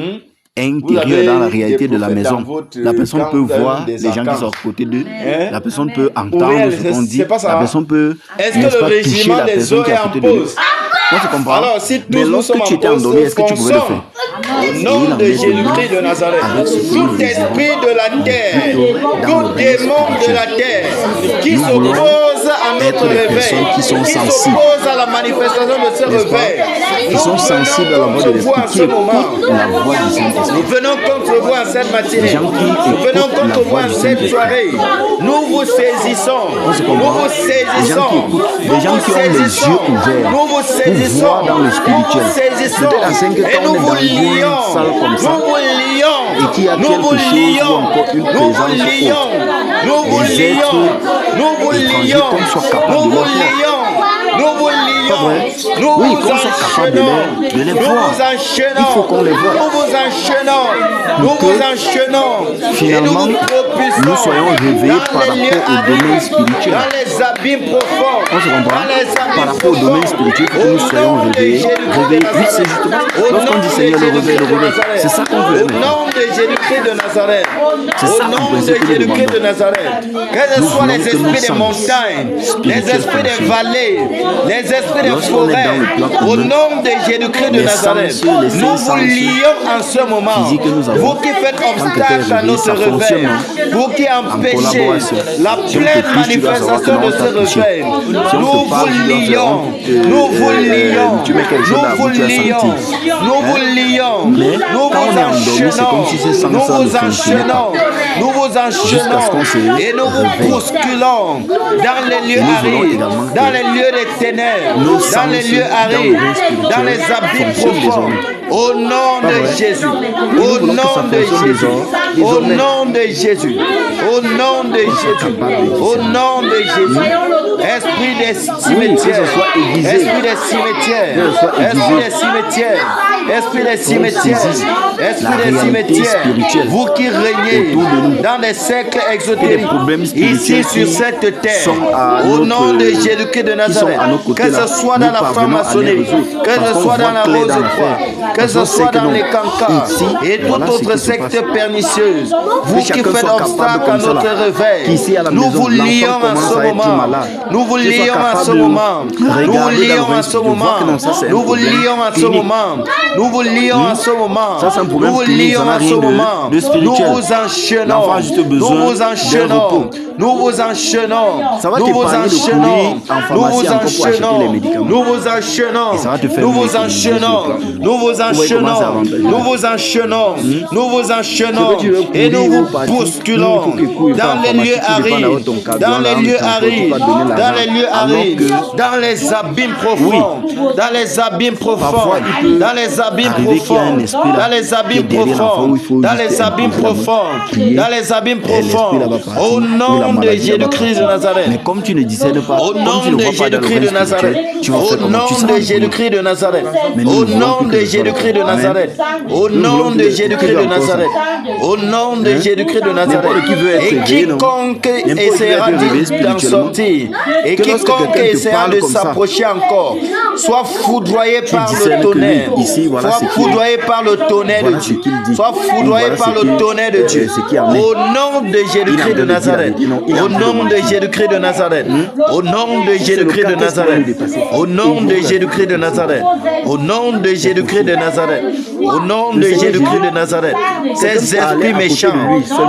B: intérieure,
A: avez
B: dans la
A: des
B: réalité de la
A: prophètes dans
B: maison.
A: votre
B: La personne
A: camp,
B: peut
A: vous avez
B: voir
A: des
B: les gens qui
A: archanges.
B: sont à côté d'eux.
A: Hein?
B: La personne peut entendre
A: Oubel,
B: ce qu'on
A: c'est
B: dit.
A: pas ça.
B: La personne peut,
A: Est-ce que
B: n'est-ce
A: le
B: pas, toucher
A: régiment
B: la
A: des
B: personne
A: eaux
B: qui
A: est
B: est à
A: en
B: côté de lui.
A: pause?
B: On se comprend.
A: Alors, si tous
B: Mais
A: nous
B: lorsque
A: sommes
B: tu
A: en
B: étais
A: pause,
B: endormi, est-ce que tu pouvais le
A: fonçons.
B: faire?
A: Au nom de Jésus-Christ de Nazareth, tout esprit de la terre, tout démon de la terre qui s'oppose à
B: être des personnes qui sont sensibles,
A: à la manifestation de ce réveil,
B: qui sont sensibles à la voix de l'Esprit, qui écoutent la voix du Saint-Esprit.
A: Nous venons contre vous en cette matinée. Nous venons contre vous en cette soirée. Nous vous saisissons. Nous vous saisissons.
B: Des gens qui ont les yeux ouverts.
A: Nous vous saisissons.
B: Dans le spirituel.
A: Peut-être
B: à 5 ans,
A: et nous vous lions. Nous vous lions.
B: Et qui a
A: nous
B: quelque
A: vous
B: chose
A: lions.
B: ou encore une
A: Nous
B: présence
A: vous lions.
B: haute.
A: Nous vous
B: Les
A: lions.
B: êtres
A: Nous vous
B: étrangers
A: lions.
B: qu'on soit capable
A: Nous
B: de
A: vous
B: les voir.
A: lions. Nous vous lions. Nous
B: Oui,
A: vous
B: qu'on soit capable
A: enchaînons.
B: de les
A: Nous
B: voir.
A: vous enchaînons.
B: Il faut qu'on les voie.
A: Nous vous enchaînons. Nous
B: Pour que,
A: vous enchaînons.
B: finalement,
A: Et nous vous propulsons
B: nous soyons réveillés
A: dans
B: par
A: les lieux
B: rapport au domaine
A: arides,
B: spirituel.
A: dans les abîmes profonds.
B: On se comprend?
A: Dans les abîmes
B: Par rapport au domaine spirituel, que nous soyons réveillés. Oui, c'est justement. Lorsqu'on dit Seigneur, le réveil, c'est ça qu'on veut.
A: Au nom de Jésus-Christ de Nazareth.
B: C'est ça,
A: Au nom
B: en
A: de
B: principe, que nous
A: Jésus-Christ de
B: demandons.
A: Nazareth. Que ce
B: Nous
A: soit les
B: voulons que
A: esprits
B: nous
A: des
B: sommes
A: montagnes, les
B: spirituels
A: esprits des
B: franchis.
A: vallées, les esprits des
B: Lorsqu'on est
A: forêts.
B: dans le plan
A: Au
B: commun,
A: nom de Jésus-Christ de
B: les
A: Nazareth.
B: sens, les
A: Nous
B: cinq
A: vous
B: sens
A: lions en ce moment.
B: physiques que nous avons.
A: Vous qui faites
B: Tant que
A: obstacle
B: tel
A: à notre
B: réveil, ça
A: réveil.
B: fonctionne.
A: Vous qui empêchez
B: collaboration.
A: la
B: Si on te
A: pleine
B: touche, tu dois savoir
A: manifestation
B: comment
A: de ce
B: on t'a touché.
A: réveil.
B: Si on
A: Nous
B: te parle,
A: vous
B: tu dois
A: lions.
B: savoir,
A: Nous vous lions.
B: tu mets quelque chose
A: Nous
B: dans la
A: vous
B: bouche, tu as
A: lions.
B: senti.
A: Nous vous lions.
B: Mais
A: Nous
B: quand on
A: vous
B: est endormi, c'est
A: enchaînons.
B: comme si ces
A: Nous
B: sens
A: vous
B: ne fonctionnaient pas.
A: enchaînons. Nous vous
B: Jusqu'à ce
A: enchaînons.
B: qu'on se
A: Et nous vous
B: réveille.
A: bousculons dans les lieux
B: Et nous voulons
A: arides,
B: également que
A: dans les lieux des ténèbres,
B: nos
A: dans les
B: sens
A: lieux
B: dans le
A: arides,
B: monde spirituel
A: dans les abîmes
B: fonctionnent
A: profonds.
B: désormais.
A: Au nom
B: Pas
A: de
B: vrai?
A: Jésus.
B: Nous
A: Au
B: voulons que ça
A: nom de
B: fonctionne
A: Jésus. Au
B: désormais.
A: nom de Jésus. Au nom de Jésus. Au nom de Jésus. Esprit des cimetières.
B: que ce soit aiguisé.
A: Esprit des cimetières.
B: Que ce soit aiguisé.
A: Esprit des cimetières. Esprit des cimetières.
B: saisisse
A: Esprit
B: la
A: des
B: réalité
A: cimetières.
B: spirituelle
A: Vous qui régnez
B: autour de nous.
A: dans des cercles
B: Et les
A: exotériques.
B: problèmes
A: Ici
B: spirituels
A: sur
B: qui
A: cette terre.
B: sont à
A: Au
B: notre-
A: nom de Jésus-Christ de Nazareth.
B: à nos côtés,
A: Que
B: là,
A: ce soit
B: nous
A: dans la
B: parvenons à
A: franc-maçonnerie.
B: les résoudre.
A: Que
B: Parce
A: ce
B: qu'on
A: soit dans
B: voit
A: la
B: clair
A: rose
B: dans
A: croix.
B: l'affaire.
A: Que
B: Parce
A: ce
B: qu'on
A: soit
B: sait que
A: dans
B: non.
A: les cancans.
B: Ici,
A: Et toute
B: voilà ce
A: autre
B: qui se
A: secte
B: passe.
A: pernicieuse. Vous qui
B: chacun
A: faites
B: soit capable
A: obstacle à
B: comme ça,
A: notre
B: là.
A: réveil.
B: Qu'ici, à la
A: Nous
B: maison,
A: vous
B: l'enfant
A: lions en
B: commence
A: ce
B: à être
A: moment.
B: malade.
A: Nous vous
B: Qu'il soit
A: lions en
B: capable
A: ce
B: de
A: moment. Nous vous
B: regarder
A: lions
B: dans le
A: en ce
B: de voir
A: moment.
B: que non, ça, c'est un
A: Nous vous
B: problème
A: lions en ce
B: clinique.
A: moment. Nous vous lions en ce moment.
B: Ça, c'est un problème
A: Nous vous
B: clinique, ça
A: lions
B: n'a
A: en
B: rien
A: ce
B: de
A: moment.
B: spirituel.
A: Nous vous enchaînons.
B: L'enfant a juste
A: Nous
B: besoin
A: vous
B: d'un
A: enchaînons.
B: repos.
A: Nous vous enchaînons.
B: Ça va
A: Nous vous
B: t'épargner de
A: enchaînons.
B: courir en
A: Nous
B: pharmacie
A: vous
B: encore pour acheter les
A: enchaînons.
B: médicaments.
A: Nous vous enchaînons.
B: Et ça va te faire
A: Nous vous
B: économiser
A: enchaînons.
B: sur le plan.
A: Nous vous
B: voyez comment c'est
A: enchaînons.
B: avantageux.
A: Nous vous enchaînons. Nous vous enchaînons.
B: Ce que tu veux
A: Et nous
B: courir
A: vous
B: ou partir,
A: bousculons
B: nous, il faut que courir
A: dans
B: pas en
A: les
B: pharmacie,
A: lieux
B: tu dépends d'avoir
A: arides.
B: ton carburant,
A: Dans les
B: l'arme,
A: lieux
B: le transport, tu
A: arides.
B: vas donner
A: Dans
B: l'argent.
A: les lieux
B: Alors
A: arides.
B: que-
A: Dans les abîmes profonds. Dans les abîmes profonds.
B: Parfois, il peut
A: Dans les abîmes
B: arriver qu'il y a un
A: profonds.
B: esprit là
A: Dans les abîmes
B: qui est derrière l'enfant
A: profonds.
B: où il faut
A: Dans
B: juste
A: les abîmes
B: imposer la main,
A: profonds.
B: prier,
A: Dans les abîmes
B: et l'esprit
A: profonds.
B: là va partir,
A: Au
B: ou la
A: nom de
B: maladie là va
A: Jésus-Christ de
B: partir.
A: Nazareth.
B: Mais comme tu ne discernes pas,
A: Au
B: comme
A: nom
B: tu ne
A: de
B: vois pas dans le
A: Jésus-Christ de
B: règne
A: Nazareth.
B: spirituel, tu vas
A: Au
B: faire comment? Tu
A: nom
B: seras
A: de
B: brûlé.
A: Jésus-Christ de Nazareth.
B: Mais nous
A: Au
B: ne voulons
A: nom
B: plus
A: de
B: que ce soit
A: Jésus-Christ de
B: le cas.
A: Nazareth. Au
B: Nous
A: nom
B: voulons
A: de
B: que-
A: Jésus-Christ
B: que
A: de
B: tu en
A: Nazareth. Au nom de Jésus-Christ de Nazareth.
B: N'importe qui veut être
A: Et
B: réveillé, non?
A: quiconque
B: N'importe qui
A: essaiera
B: veut être réveillé
A: d'en
B: spirituellement.
A: sortir. Et
B: Que lorsque
A: quiconque
B: quelqu'un te
A: essaiera
B: parle
A: de
B: comme ça,
A: s'approcher encore, soit foudroyé par
B: discernes
A: le
B: que lui,
A: tonnerre.
B: ici, voilà
A: Soit
B: ce qu'il-
A: foudroyé par le tonnerre
B: Voilà
A: de
B: ce
A: Dieu.
B: qu'il dit.
A: Soit foudroyé
B: Voilà
A: par
B: ce
A: le
B: qu'il-
A: tonnerre de Dieu.
B: ce qui en est.
A: Au nom de Jésus-Christ de Nazareth. Au nom de Jésus-Christ de Nazareth. Au nom de Jésus-Christ de Nazareth. Au nom de Jésus-Christ de Nazareth. Au nom de Jésus-Christ de Nazareth. Au nom de Jésus-Christ de Nazareth. Ces esprits méchants,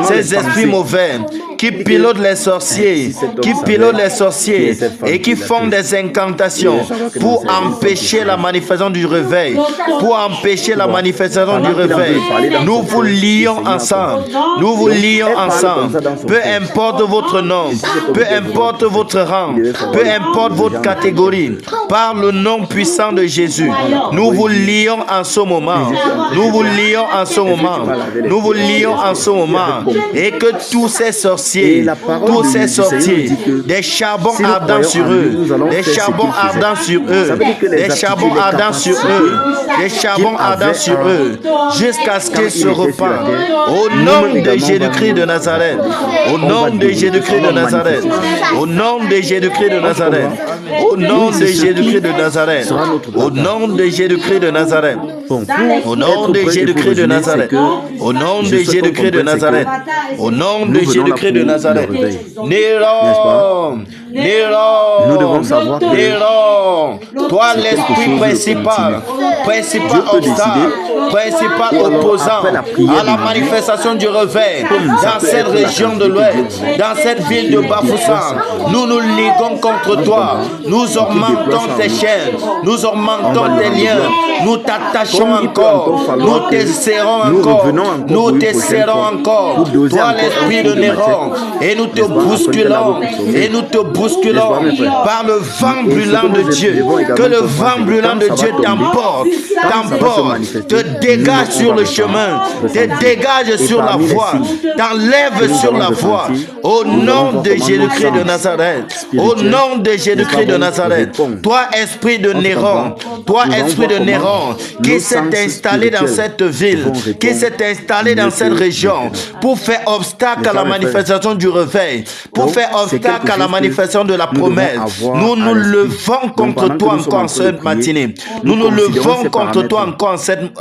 A: ces esprits mauvais qui pilotent les sorciers, qui pilotent les sorciers et qui font des incantations pour empêcher la manifestation du réveil, pour empêcher la manifestation du réveil. Nous vous lions ensemble. Nous vous lions ensemble. Peu importe votre nom, peu importe votre rang, peu importe votre catégorie, par le nom puissant de Jésus, nous vous lions en ce moment. Nous vous lions en ce moment. Nous vous lions en ce moment. Et que tous ces sorciers, tous ces sorciers, des charbons ardents sur eux, des charbons ardents sur eux, des charbons ardents sur eux, des charbons ardents sur eux, jusqu'à ce qu'ils se repentent. Au nom de Jésus-Christ de Nazareth, au nom de Jésus-Christ de Nazareth, au nom de Jésus-Christ de Nazareth, au nom de Jésus-Christ de Nazareth, au nom de Jésus-Christ de Nazareth, au nom de Jésus-Christ de Nazareth, au nom de Jésus-Christ de Nazareth, au nom de Jésus-Christ de Nazareth. Néron,
B: Nous devons savoir que
A: toi l'esprit principal obstacle, principal opposant à la manifestation du réveil dans cette région de l'Ouest, dans cette ville de Bafoussam, nous nous liguons contre toi, nous augmentons tes chaînes, nous augmentons tes liens, nous t'attachons encore, nous te serrons encore, nous te serrons encore, toi l'esprit de Néron, et nous te bousculons, par le vent brûlant de Dieu, que le vent brûlant de Dieu t'emporte, te dégage sur le chemin, te dégage sur la voie, t'enlève sur la voie, au nom de Jésus-Christ de Nazareth, au nom de Jésus-Christ de Nazareth, toi esprit de Néron, qui s'est installé dans cette ville, qui s'est installé dans cette région, pour faire obstacle à la manifestation du réveil, pour faire obstacle à la manifestation de la promesse, nous nous levons contre toi encore en cette matinée, nous nous levons contre toi encore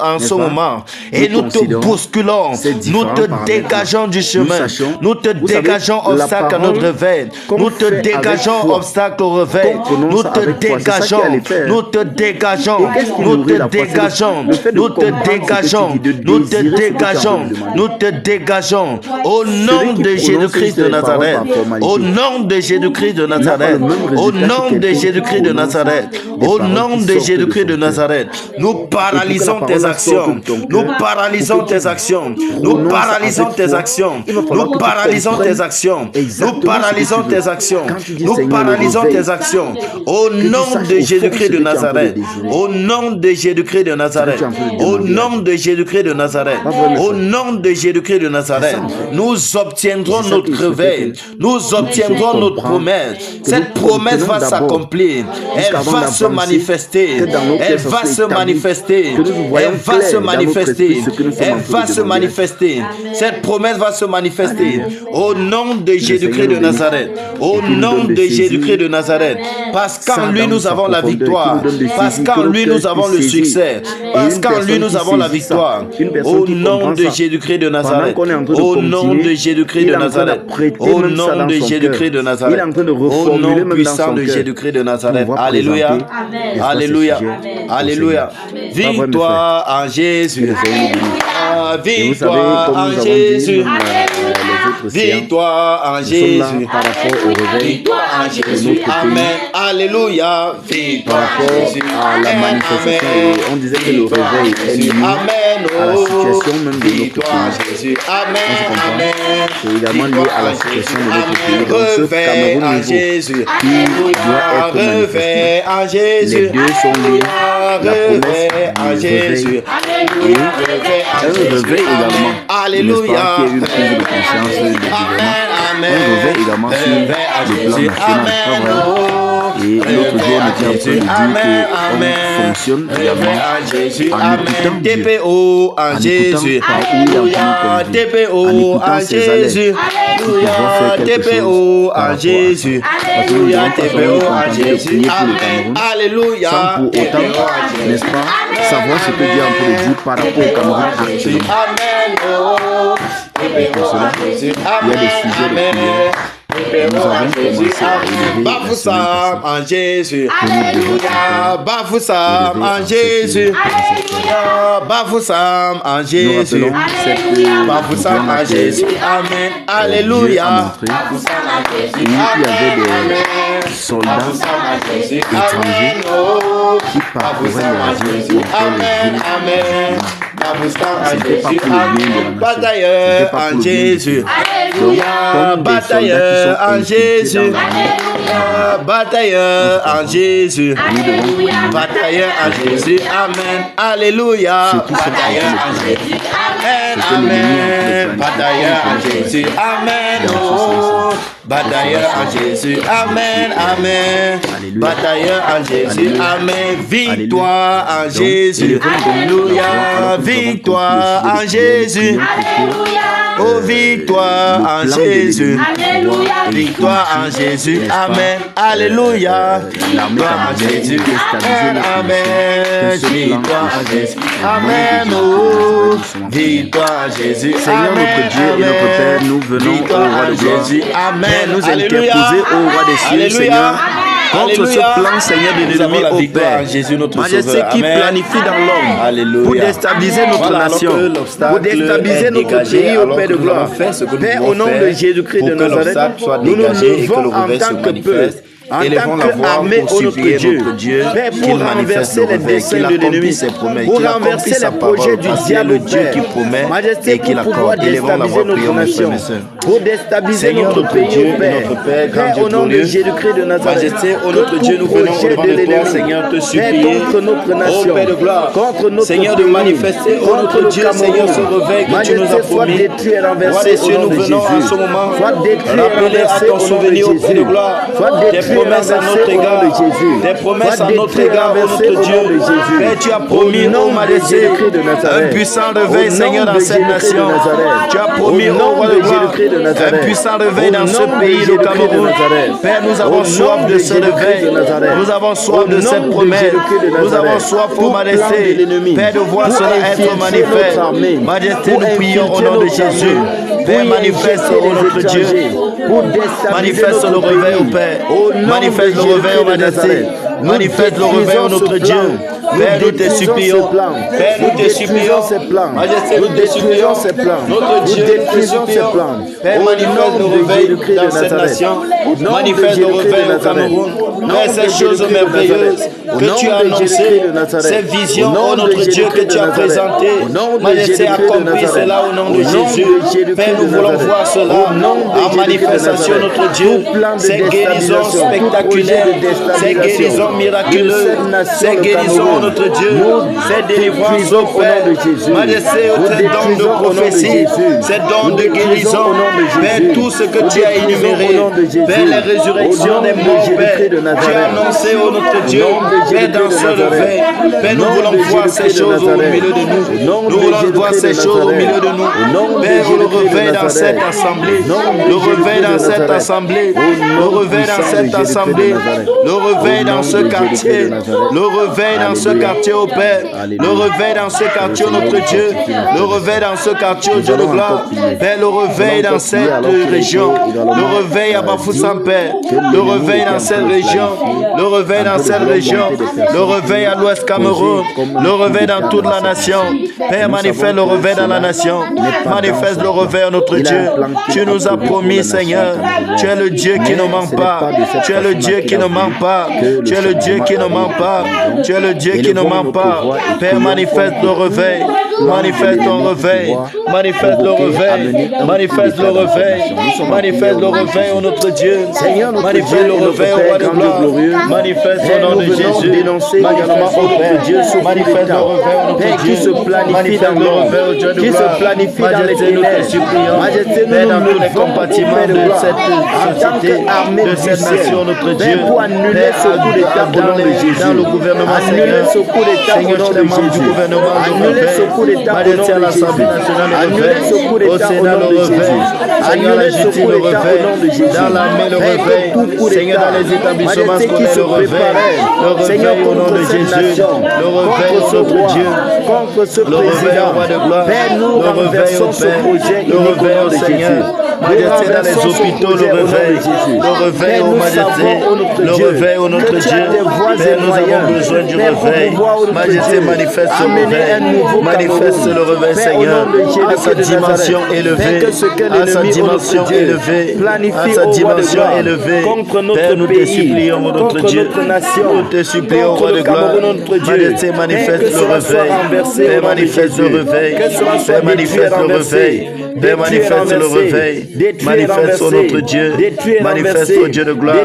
A: en ce moment, et nous te bousculons, nous te dégageons du chemin, nous te dégageons obstacle à notre réveil, nous te dégageons obstacle au réveil, nous te dégageons, nous te dégageons, nous te dégageons, nous te dégageons, nous te dégageons, nous te dégageons, au nom de Jésus-Christ de Nazareth, au nom de Jésus-Christ de Nazareth, au nom de Jésus-Christ de Nazareth, au nom de Jésus-Christ de Nazareth, nous paralysons tes actions, nous paralysons tes actions, nous paralysons tes actions, nous paralysons tes actions, nous paralysons tes actions, nous paralysons tes actions, au nom de Jésus-Christ de Nazareth, au nom de Jésus-Christ de Nazareth, au nom de Jésus-Christ de Nazareth, au nom de Jésus-Christ de Nazareth, nous obtiendrons notre réveil, nous obtiendrons notre promesse, cette promesse va s'accomplir, elle va se manifester, elle va se manifester, elle va se manifester, elle va se manifester, cette promesse va se manifester, au nom de Jésus-Christ de Nazareth, au nom de Jésus-Christ de Nazareth, parce qu'en lui nous avons la victoire, parce qu'en lui nous avons le succès, parce qu'en lui nous avons la victoire, au nom de Jésus-Christ de Nazareth, au nom de Jésus-Christ de Nazareth, au nom de Jésus-Christ de Nazareth, au nom puissant de Jésus-Christ de Nazareth. Alléluia, alléluia, alléluia. Victoire en Jésus, victoire en Jésus, victoire en Jésus, victoire en Jésus, amen, alléluia, victoire en Jésus,
B: à la manifestation, on disait que le réveil est lié à la situation même de notre pays.
A: Amen,
B: c'est également lié à la situation de notre pays. Donc ce Cameroun nouveau qui doit être manifesté, les deux sont liés. La promesse du réveil et un réveil également.
A: Alléluia,
B: qu'il y ait une prise de conscience du gouvernement. Un réveil également sur le plan national. Et l'autre jour, on était en train de dire qu'on fonctionne également en écoutant Dieu, en écoutant par où il a voulu conduire, en écoutant ses alertes. Nous pouvons faire quelque chose par rapport à ça. Parce que nous devons pas seulement continuer de prier pour le Cameroun, sans pour autant, n'est-ce pas, savoir ce que Dieu est en train de dire par rapport au Cameroun actuellement. Et pour cela, il y a des sujets de prière. Nous avons commencé à élever
A: Bafoussam en Jésus, Bafoussam en Jésus, Bafoussam en Jésus, Bafoussam en Jésus, amen, alléluia.
B: Il y avait des soldats étrangers qui parcouraient la ville
A: batailleur en Jésus, batailleur en Jésus, batailleur en Jésus, batailleur en Jésus, amen, alléluia, batailleur en Jésus, amen, amen, batailleur en Jésus, amen, oh, batailleur en Jésus, amen, amen, batailleur en Jésus, amen, victoire en Jésus, alléluia, victoire en Jésus, oh victoire en Jésus, victoire en Jésus, amen, alléluia, victoire en Jésus, amen, amen, victoire en Jésus, amen, oh, victoire en Jésus,
B: Seigneur notre Dieu et notre Père, nous venons au roi de gloire.
A: Amen.
B: Père, nous interposer au roi des cieux, Seigneur, contre ce plan, Seigneur, de l'ennemi au Père. Majesté qui planifie dans l'homme pour déstabiliser notre nation, pour déstabiliser notre pays au Père de gloire. Père, au nom de Jésus-Christ de Nazareth, nous nous levons en tant que peuple, en tant qu'armée au notre Dieu, Père, pour renverser les desseins de l'ennemi, pour renverser les projets du diable, Père, Majesté, pour pouvoir déstabiliser notre nation, pour déstabiliser notre pays, Père, au nom de Jésus-Christ de Nazareth,
A: ô notre Dieu, nous venons au-devant de toi, Seigneur, te supplier,
B: contre notre nation,
A: Père de gloire,
B: contre notre
A: Seigneur, de manifester, ô notre Dieu, Seigneur, ce réveil que tu nous as promis. Roi des cieux, nous venons en ce moment rappeler à ton souvenir, ô Père de gloire, des promesses à notre égard, des promesses à notre égard, ô notre Dieu. Père, tu as promis, ô Majesté, un puissant réveil, Seigneur, dans cette nation. Tu as promis, ô Roi de gloire, un puissant réveil dans ce pays, le Cameroun. Père, nous avons soif de ce réveil. Nous avons soif de cette promesse. Nous avons soif, ô Majesté, Père, de voir cela être manifeste. Majesté, nous prions au nom de Jésus. Père, manifeste, ô notre Dieu. Manifeste le réveil, ô Père. Manifeste le réveil, ô Majesté. Manifeste le réveil, ô notre Dieu. Père, nous te supplions. Père, nous te supplions. Majesté, nous te supplions. Notre Dieu, nous te supplions. Père, manifeste le réveil dans cette nation. Manifeste le réveil au Cameroun. Père, ces choses merveilleuses que tu as annoncées, ces visions, ô notre Dieu, que tu as présentées. Majesté, accomplis cela au nom de Jésus. Père, nous voulons voir cela en manifestation, notre Dieu. Ces guérisons spectaculaires, ces guérisons miraculeuses, ces guérisons, notre Dieu, ces délivrances au Père. Majesté, ces dons de prophétie, ces dons de guérison, Père, tout ce que tu as énuméré, Père, les résurrections des morts, Père, tu as annoncé, ô notre Dieu, Père, dans ce réveil. Père, nous voulons voir ces choses au milieu de nous. Nous voulons voir ces choses au milieu de nous. Père, le réveil dans cette assemblée, le réveil dans cette assemblée, le réveil dans cette assemblée, le réveil dans ce quartier, le réveil dans ce quartier au Père, le réveil dans ce quartier, notre Dieu, le réveil dans ce quartier, Dieu de gloire, Père, le réveil dans cette région, le réveil à Bafoussam, Père, le réveil dans cette région, le réveil dans cette région, le réveil à l'ouest Cameroun, le réveil dans toute la nation, Père, manifeste le réveil dans la nation, manifeste le réveil à notre Dieu, tu nous as promis, Seigneur, tu es le Dieu qui ne ment pas, tu es le Dieu qui ne ment pas, tu es le Dieu qui ne ment pas, tu es le Dieu qui ne ment pas, Père, manifeste le réveil, manifeste ton réveil, manifeste le réveil, manifeste le réveil, manifeste le réveil, ô notre Dieu, manifeste le réveil, au roi de gloire, manifeste au nom de Jésus, manifeste au Père, Dieu, manifeste le réveil, ô notre Dieu,
B: qui se planifie dans le réveil, qui se planifie dans les ténèbres, Majesté, nous
A: dans tous les compartiments de cette société, de cette nation, notre Dieu,
B: pour annuler ce coup d'État au nom de Jésus,
A: dans le gouvernement, Seigneur,
B: ce coup d'État au nom de Jésus,
A: du gouvernement,
B: annuler ce coup d'État au nom de Jésus, annuler ce coup d'État au nom de Jésus, annuler ce coup d'État au nom de Jésus,
A: dans l'armée le réveil, Seigneur, dans les établissements scolaires le réveil,
B: Seigneur,
A: au nom de Jésus, le réveil au notre Dieu,
B: contre ce
A: le réveil au roi de gloire,
B: Père, nous
A: le réveil au Père, le réveil au Seigneur, Majesté dans les hôpitaux, le réveil, le réveil au Majesté, le réveil au notre Dieu, Père, nous avons besoin du réveil, Majesté, manifeste le réveil, manifeste le réveil, Seigneur, à sa dimension élevée, à sa dimension élevée, à sa dimension élevée, Père, nous te supplions, notre Dieu, nous te supplions, roi de gloire, Majesté, manifeste le réveil, Père, manifeste le réveil, Père, manifeste le réveil, Père, manifeste le réveil, manifeste notre Dieu, manifeste au Dieu de gloire,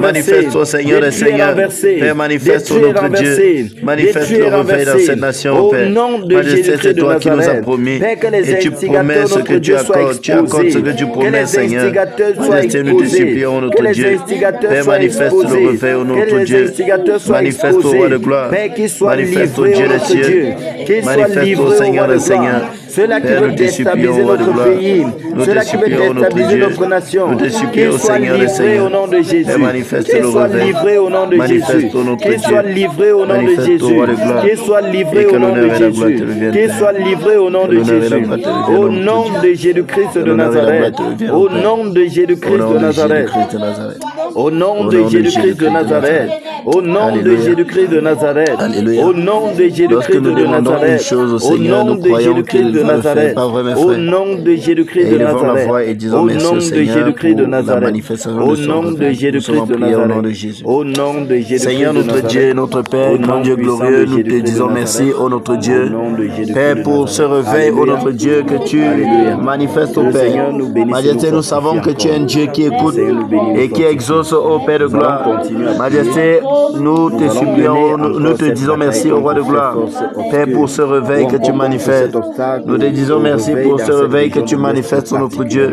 A: manifeste au Seigneur des Seigneurs, Père, manifeste notre Dieu, manifeste le réveil dans cette nation, Père. Majesté, c'est toi qui nous as promis, et tu promets ce que tu accordes ce que tu promets, Seigneur. Majesté, nous te supplions, notre Dieu, Père, manifeste le réveil au notre Dieu, manifeste au roi de gloire, manifeste au Dieu des cieux, manifeste au Seigneur des Seigneurs. ceux-là qui veulent déstabiliser notre pays, ceux-là qui veulent déstabiliser notre nation, qu'ils soient livrés au nom de Jésus, qu'ils soient livrés au nom de Jésus, qu'ils soient livrés au nom de Jésus, qu'ils soient livrés au nom de Jésus, qu'ils soient livrés au nom de Jésus, au nom de Jésus-Christ de Nazareth, au nom de Jésus-Christ de Nazareth, au nom de Jésus-Christ de Nazareth, au nom de Jésus-Christ de Nazareth, au nom de Jésus-Christ de Nazareth, au nom de Jésus-Christ de Nazareth, au nom de Jésus-Christ de Nazareth, au nom de Jésus-Christ de Nazareth, au nom de Jésus-Christ de Nazareth, au nom de Jésus-Christ.
B: Seigneur notre Dieu, notre Père, grand Dieu glorieux, nous te disons merci, ô notre Dieu, Père, pour ce réveil, ô notre Dieu, que tu manifestes au Père. Majesté, nous savons que tu es un Dieu qui écoute et qui exauce, ô Père de gloire. Majesté, nous te supplions, nous te disons merci, ô Roi de gloire, Père, pour ce réveil que tu manifestes. Nous te disons merci pour ce réveil que tu manifestes, ô notre Dieu.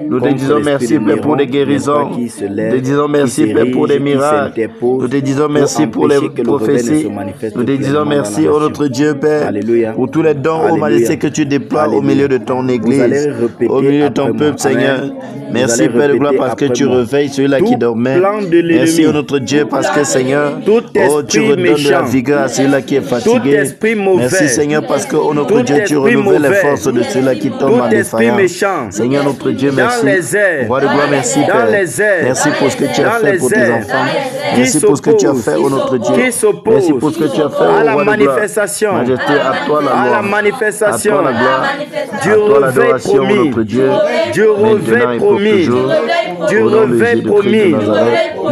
B: Nous te disons merci, Père, pour des guérisons. Nous te disons merci, Père, pour des miracles. Nous te disons merci pour les prophéties. Nous te disons merci, ô notre Dieu, Père, pour tous les dons, ô Majesté, que tu déploies au milieu de ton Église, au milieu de ton peuple, Seigneur. Merci, Père de gloire, parce que tu réveilles celui-là qui dormait. Merci, ô notre Dieu, parce que, Seigneur, oh, tu redonnes de la vigueur à celui-là qui est fatigué. Merci, Seigneur, parce que, ô notre Dieu, tu renouvelles les forces de celui-là qui tombe en défaillance. Seigneur, notre Dieu, merci. Roi de gloire, merci, Père. Merci pour ce que tu as fait pour tes enfants. Merci pour ce que tu as fait, ô notre Dieu. Merci pour ce que tu as fait,
A: à la manifestation,
B: Majesté, à toi la gloire,
A: à la manifestation,
B: à toi la gloire,
A: du
B: à toi
A: réveil
B: l'adoration, ô
A: promis,
B: notre Dieu,
A: du réveil promis, du réveil promis.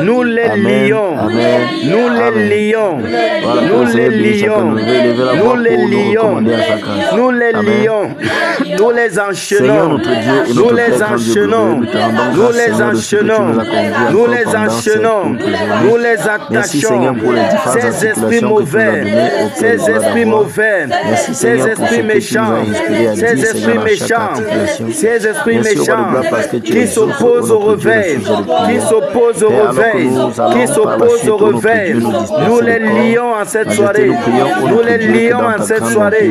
A: Nous les lions, nous les lions, nous les lions, nous les lions, nous les lions, nous les enchaînons, nous les enchaînons, nous les enchaînons, nous les enchaînons, nous les attachons. Ces esprits mauvais, ces esprits mauvais, ces esprits méchants, ces esprits méchants, ces esprits méchants qui s'opposent au réveil, qui s'opposent au réveil, qui s'opposent au réveil. Nous les lions en cette soirée, nous les lions en cette soirée,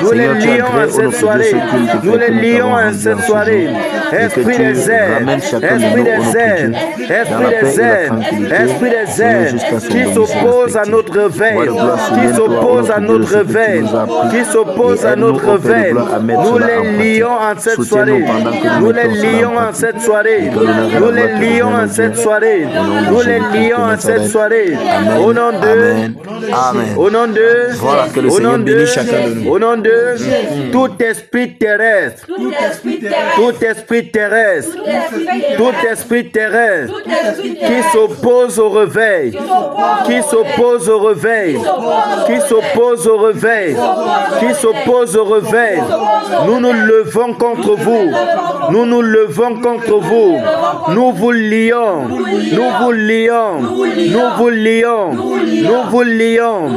A: nous les lions en cette soirée, nous les lions en cette soirée. Esprit des airs, esprit des airs, esprit des airs, esprit des airs, qui s'oppose à notre réveil, qui s'oppose à notre réveil, qui s'oppose à notre réveil. Nous les lions en cette soirée, nous les lions en cette soirée, nous les lions en cette soirée, nous les lions en cette soirée. Au nom de, au nom de, au nom de, au nom de tout esprit terrestre, tout esprit terrestre, tout esprit terrestre qui s'oppose au réveil, qui s'oppose au réveil, qui s'oppose au réveil, qui s'oppose au réveil. Nous nous levons contre vous, nous nous levons contre vous, nous vous lions, nous vous lions, nous vous lions, nous vous lions,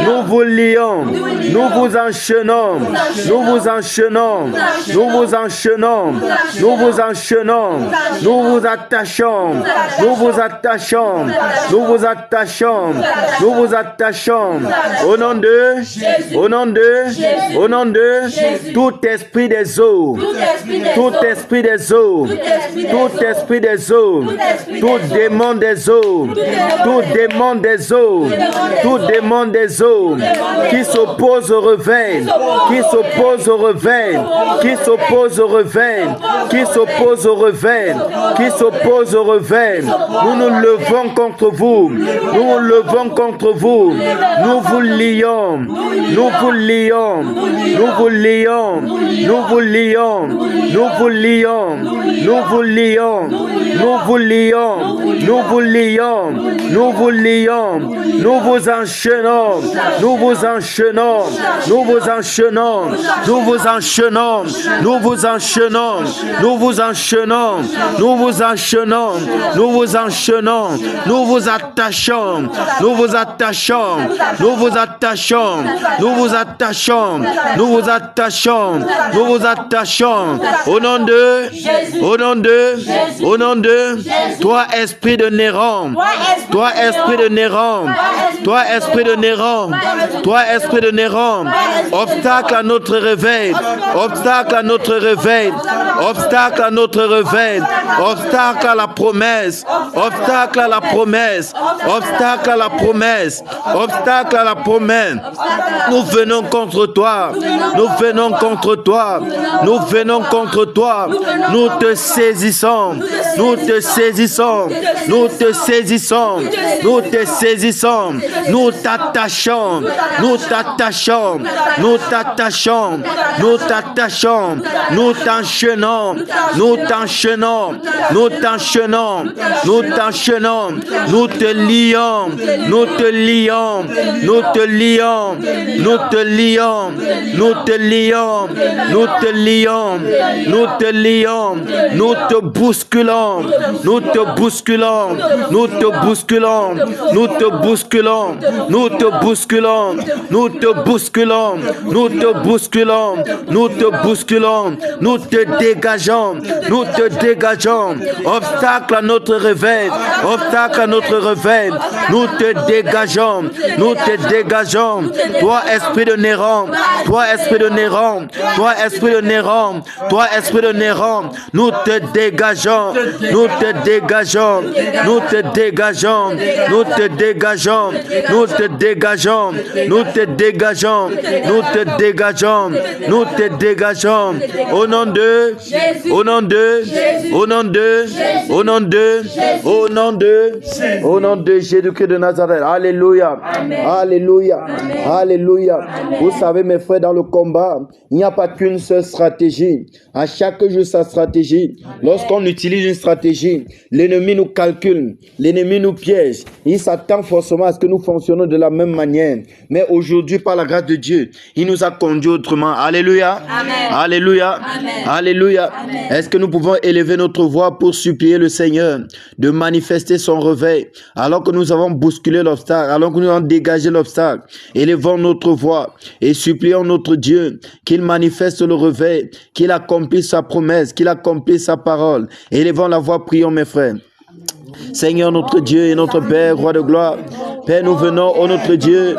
A: nous vous lions, nous vous enchaînons, nous vous enchaînons, nous vous enchaînons, nous vous enchaînons, nous vous attachons, nous vous attachons, nous vous attachons, nous vous attachons. Au nom de, au nom de, au nom de tout esprit des eaux, tout esprit des eaux, tout esprit des eaux, tout démon des eaux, tout démon des eaux, tout démon des eaux qui s'oppose au réveil, qui s'oppose au réveil, qui s'oppose au réveil, qui s'oppose au réveil, qui s'oppose au réveil. Nous nous levons contre vous, nous nous levons contre vous, nous vous lions, nous vous lions, nous vous lions, nous vous lions, nous vous lions, nous vous lions, nous vous lions, nous vous lions, nous vous lions, nous vous enchaînons, nous vous enchaînons, nous vous enchaînons, nous vous enchaînons, nous vous enchaînons, nous vous enchaînons, nous vous enchaînons, nous vous enchaînons, nous vous attachons, nous vous attachons, nous vous attachons, nous vous attachons, nous vous attachons, nous vous attachons, au nom de, au nom de, au nom de, toi esprit de Néron,
B: toi esprit de Néron, toi esprit de Néron, toi esprit de Néron, obstacle à notre réveil, obstacle à notre réveil, obstacle à notre réveil, obstacle à la promesse, obstacle à la promesse, obstacle à la promesse, obstacle à la promesse. Nous venons contre toi, nous venons contre toi, nous venons contre toi, nous te saisissons, nous te saisissons, nous te saisissons, nous te saisissons, nous t'attachons, nous t'attachons, nous t'attachons, nous t'attachons, nous t'enchaînons, nous t'enchaînons, nous t'enchaînons, nous t'enchaînons, nous te lions, nous te lions, nous te lions, nous te lions, nous te lions, nous te lions, nous te lions, nous te bousculons, nous te bousculons, nous te bousculons, nous te bousculons, nous te bousculons, nous te bousculons, nous te bousculons, nous te bousculons, nous te dégageons, nous te dégageons. Obstacle à notre réveil, obstacle à notre réveil, nous te dégageons, nous te dégageons. Toi esprit de Néron, toi esprit de Néron, toi esprit de Néron, toi esprit de Néron, nous te dégageons, nous te dégageons, nous te dégageons, nous te dégageons, nous te dégageons, nous te dégageons, nous te dégageons, nous te dégageons. Au nom de, au nom de, au nom de, au nom de, au nom de, au nom de Jésus-Christ de Nazareth. Alléluia, alléluia, alléluia. Vous savez mes frères, dans le combat, il n'y a pas qu'une seule stratégie. À chaque jour sa stratégie. Lorsqu'on utilise une stratégie, l'ennemi nous calcule, l'ennemi nous piège. Il s'attend forcément à ce que nous fonctionnons de la même manière. Mais aujourd'hui, par la grâce de Dieu, il nous a conduits autrement. Alléluia. Amen. Alléluia. Amen. Alléluia. Est-ce que nous pouvons élever notre voix pour supplier le Seigneur de manifester son réveil alors que nous avons bousculé l'obstacle, alors que nous avons dégagé l'obstacle? Élevons notre voix et supplions notre Dieu qu'il manifeste le réveil, qu'il accomplisse sa promesse, qu'il accomplisse sa parole. Élevons la voix, prions mes frères. Seigneur notre Dieu et notre Père, Roi de gloire, Père, nous venons, ô notre Dieu,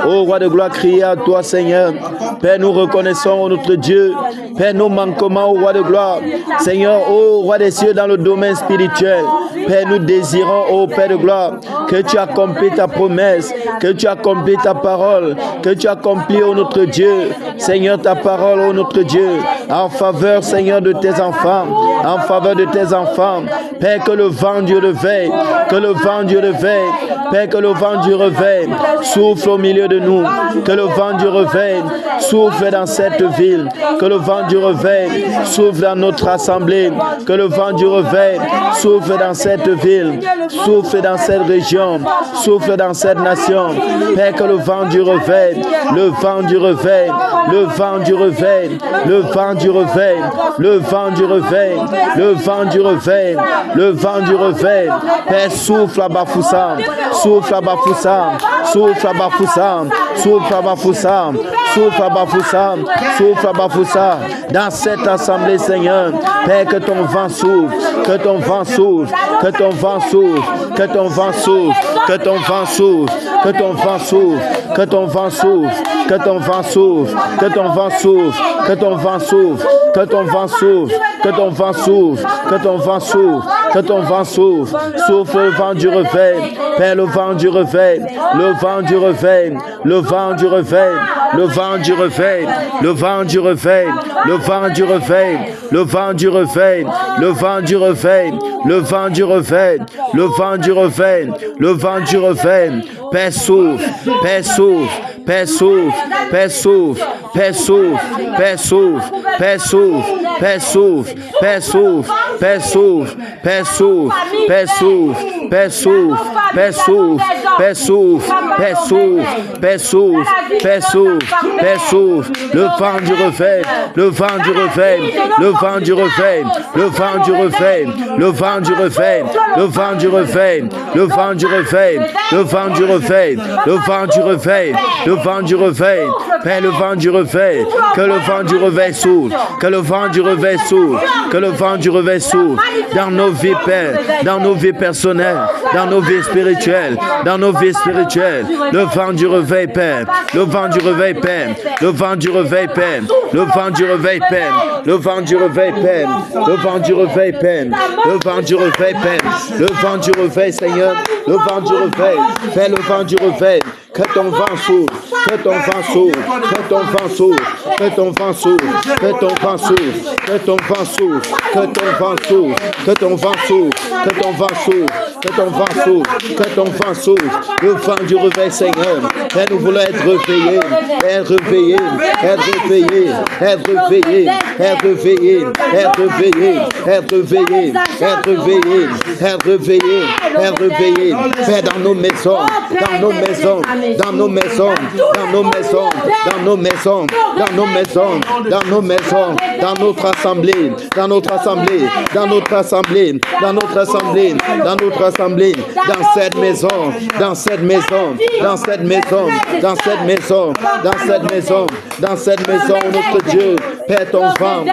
B: ô Roi de gloire, crier à toi, Seigneur. Père, nous reconnaissons, ô notre Dieu, Père, nos manquements, ô Roi de gloire. Seigneur, ô Roi des cieux, dans le domaine spirituel, Père, nous désirons, ô Père de gloire, que tu accomplis ta promesse, que tu accomplis ta parole, que tu accomplis, ô notre Dieu, Seigneur, ta parole, ô notre Dieu, en faveur, Seigneur, de tes enfants, en faveur de tes enfants. Père, que le vent du réveil, que le vent du réveil, Père, que le vent du réveil souffle au milieu de nous, que le vent du réveil souffle dans cette ville, que le vent du réveil souffle dans notre assemblée, que le vent du réveil souffle dans cette ville, souffle dans cette région, souffle dans cette nation. Père, que le vent du réveil, le vent du réveil, le vent du réveil, le vent du réveil, le vent du réveil, le vent du réveil, le vent du réveil. Père, souffle à Bafoussam, souffle à Bafoussam, souffle à Bafoussam, souffle à Bafoussam, souffle à Bafoussam, souffle à Bafoussam. Dans cette assemblée, Seigneur, Père, que ton vent souffle, que ton vent souffle, que ton vent souffle, que ton vent souffle, que ton vent souffle, que ton vent souffle, que ton vent souffle, que ton vent souffle, que ton vent souffle, que ton vent souffle, que ton vent souffle, que ton vent souffle, que ton vent souffle, que ton vent souffle, souffle le vent du réveil, Père, le vent du réveil, le vent du réveil, le vent du réveil, le vent du réveil, le vent du réveil, le vent du réveil, le vent du réveil, le vent du réveil, le vent du réveil, le vent du réveil, le vent du réveil. Père, souffle, Père, souffle, Père, souffle, Père, souffle, Père, souffle, Père, souffle, Père, souffle, Père, souffle, Père, souffle, Père, souffle, Père, souffle, Père, souffle, Père, souffle, Père, souffle, Père souffle, Père souffle, Père souffle, Père souffle, Père souffle, le vent du réveil, le vent du réveil, le vent du réveil, le vent du réveil, le vent du réveil, le vent du réveil, le vent du réveil, le vent du réveil, le vent du réveil, le vent du réveil, Père, le vent du réveil, que le vent du réveil s'ouvre, que le vent du réveil s'ouvre, que le vent du réveil s'ouvre dans nos vies, Père, dans nos vies personnelles, dans nos vies spirituelles, dans nos vies spirituelles, le vent du réveil, Père, le vent du réveil, Père, le vent du réveil, Père, le vent du réveil, Père, le vent du réveil, Père, le vent du réveil, Père, le vent du réveil, Père, le vent du réveil, Seigneur, le vent du réveil, Père, le vent du réveil, que ton vent s'ouvre, que ton vent s'ouvre, que ton vent s'ouvre, que ton vent s'ouvre, que ton vent s'ouvre, que ton vent s'ouvre, que ton vent s'ouvre, que ton vent s'ouvre, que ton vent s'ouvre, que ton vent s'ouvre, que ton vent s'ouvre, le vent du réveil, Seigneur. Et nous voulons être réveillés, être réveillés, être réveillés, être réveillés, être réveillés, être réveillés, être réveillés, être réveillés, être réveillés, être réveillés, Père, dans nos maisons, dans nos maisons, dans nos maisons, dans nos maisons, dans nos maisons, dans nos maisons, dans nos maisons, dans notre assemblée, dans notre assemblée, dans notre assemblée, dans notre assemblée, dans notre assemblée, dans cette maison, dans cette maison, dans cette maison, dans cette maison, dans cette maison, dans cette maison, notre Dieu, Père ton vent,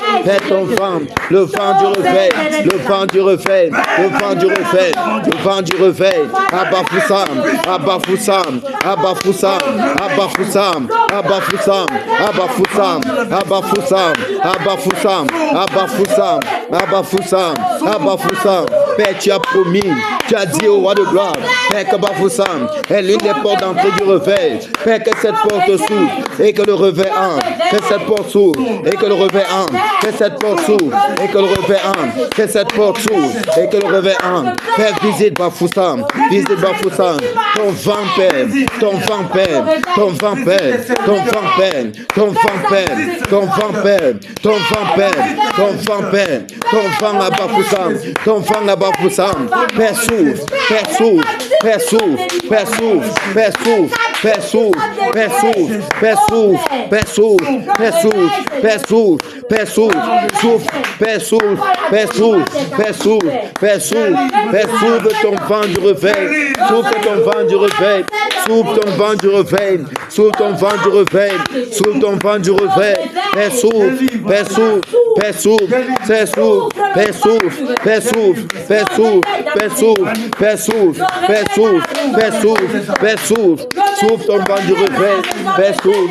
B: le vent du réveil, le vent du réveil, le vent du réveil, le vent du réveil, Abba Foussam, Abba Foussam, Abba Foussam, Abba Foussam, Abba Foussam, Abba Foussam, Abba Foussam, Abba Foussam, Abba Foussam, Abba Foussam, Abba Foussam. Père, tu as promis, tu as dit au roi de gloire, Père, que Abba Foussam est l'une des portes d'entrée du réveil. Père, que cette porte s'ouvre et que le réveil entre, que cette porte s'ouvre et que le réveil entre, que cette porte s'ouvre et que le réveil entre, que cette porte s'ouvre et que le réveil entre. Père, visite Bafoussam, visite Bafoussam, ton vent, Père, ton vent, Père, ton vent, Père, ton vent, Père, ton vent, Père, ton vent, Père, ton vent, Père, ton vent, Père, ton vent à Bafoussam, ton vent à Bafoussam. Père, s'ouvre, Père, s'ouvre, Père, s'ouvre, Père, s'ouvre, Père, s'ouvre, Père, s'ouvre, Père, s'ouvre, Père, s'ouvre, Père, s'ouvre, Père, s'ouvre, Père, s'ouvre, Père, s'ouvre, souffle, Père, s'ouvre, Père, s'ouvre, Père, s'ouvre, Père, s'ouvre, Père, s'ouvre ton vent du réveil, s'ouvre ton vent du réveil, s'ouvre ton vent du réveil, s'ouvre ton vent du réveil, s'ouvre ton vent du réveil, Père, s'ouvre, Père, s'ouvre, Père, s'ouvre, Père, s'ouvre, Père, s'ouvre, Père, s'ouvre, Père, s'ouvre, Père, s'ouvre, Père, s'ouvre, Père, s'ouvre, Père, s'ouvre, Père, s'ouvre, s'ouvre ton vent du réveil, Père, s'ouvre,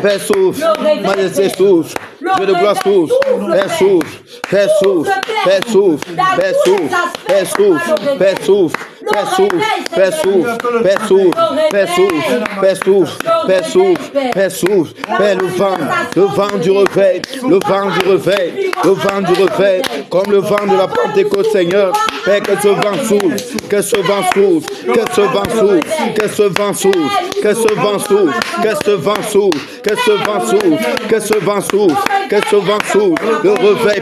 B: Père, s'ouvre, Majesté s'ouvre, Dieu de gloire s'ouvre, Père, s'ouvre, Père, s'ouvre, Père, s'ouvre, Père, s'ouvre, Père, s'ouvre, Père, s'ouvre, Père, s'ouvre, Père, s'ouvre, Père, s'ouvre, Père, s'ouvre, Père, s'ouvre, Père, s'ouvre, Père, s'ouvre, Père, le vent du réveil, le vent du réveil, le vent du réveil, comme le vent de la Pentecôte, Seigneur, Père, que ce vent s'ouvre, que ce vent s'ouvre, que ce vent s'ouvre, que ce vent s'ouvre, que ce vent s'ouvre, que ce vent s'ouvre, que ce vent s'ouvre, que ce vent s'ouvre, que ce vent s'ouvre, le réveil,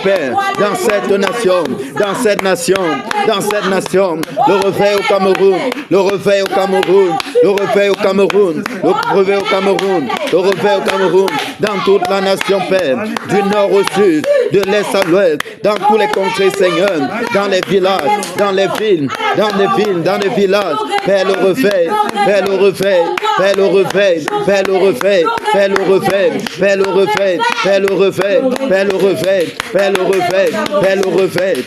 B: Père, dans cette nation, dans cette nation, dans cette nation, le réveil au Cameroun, le réveil au Cameroun, le réveil au Cameroun, le réveil au Cameroun, le réveil au Cameroun, dans toute la nation, Père, du nord au sud, de l'est à l'ouest, dans tous les contrées, Seigneur, dans les villages, dans les villes, dans les villes, dans les villages, Père, le réveil, Père, le réveil, Père, le réveil, Père, le réveil, Père, le réveil, Père, le réveil, Père, le réveil, Père, le réveil, Père, le réveil, Père, le réveil,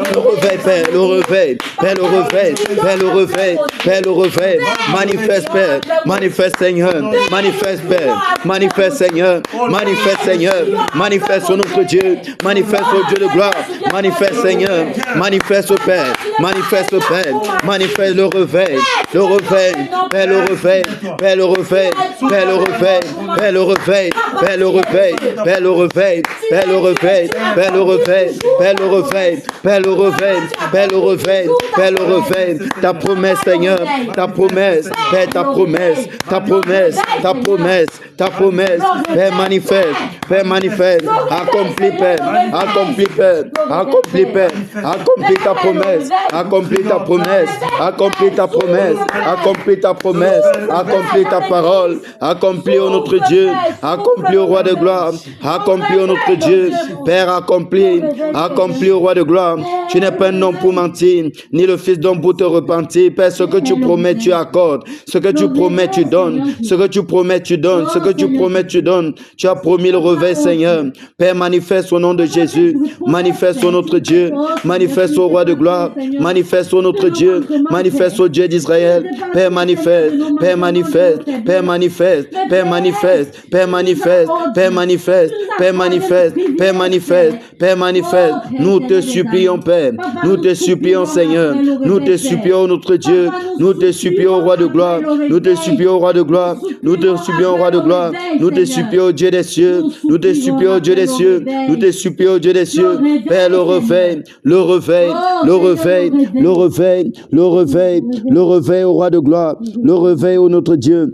B: le réveil, Père, le réveil, Père, le réveil, Père, le réveil, Père, le réveil, manifeste, Père, manifeste, Seigneur, manifeste, Père, manifeste, Seigneur, manifeste, Seigneur, manifeste notre Dieu, manifeste au Dieu de gloire, manifeste, Seigneur, manifeste, Père, manifeste, Père, manifeste le réveil, Père, le réveil, Père, le réveil, Père le réveil, Père le réveil, Père le réveil, Père le réveil, Père le réveil, Père le réveil, Père le réveil, Père le réveil, Père le réveil, Père le réveil, ta promesse Seigneur, ta promesse, Père ta promesse, ta promesse, ta promesse, ta promesse, Père manifeste, accomplis Père, accomplis Père, accomplis Père, accomplis ta promesse, accomplis ta promesse, accomplis ta promesse, accomplis ta promesse, accomplis ta parole, accomplis au notre Dieu, accomplis au roi de gloire, accomplis au notre Dieu, Père accomplis, accomplis au roi de gloire. Tu n'es pas un homme pour mentir, ni le fils d'homme pour te repentir. Père, ce que tu promets, tu accordes. Ce que tu promets, tu donnes. Ce que tu promets, tu donnes. Ce que tu promets, tu donnes. Tu as promis le réveil, Seigneur. Père, manifeste au nom de Jésus. Manifeste au notre Dieu. Manifeste au roi de gloire. Manifeste au notre Dieu. Manifeste au Dieu d'Israël. Père, manifeste. Père, manifeste. Père, manifeste. Père, manifeste. Père, manifeste. Père, manifeste. Père, manifeste. Père, manifeste. Père, manifeste. Nous te supplions, Père. Nous te supplions, Seigneur. Nous te supplions, notre Dieu. Nous te supplions, roi de gloire. Nous te supplions, roi de gloire. Nous te supplions, roi de gloire. Nous te supplions, Dieu des cieux. Nous te supplions, Dieu des cieux. Nous te supplions, Dieu des cieux. Père, le réveil, le réveil, le réveil, le réveil, le réveil, le réveil au roi de gloire. Le réveil au notre Dieu.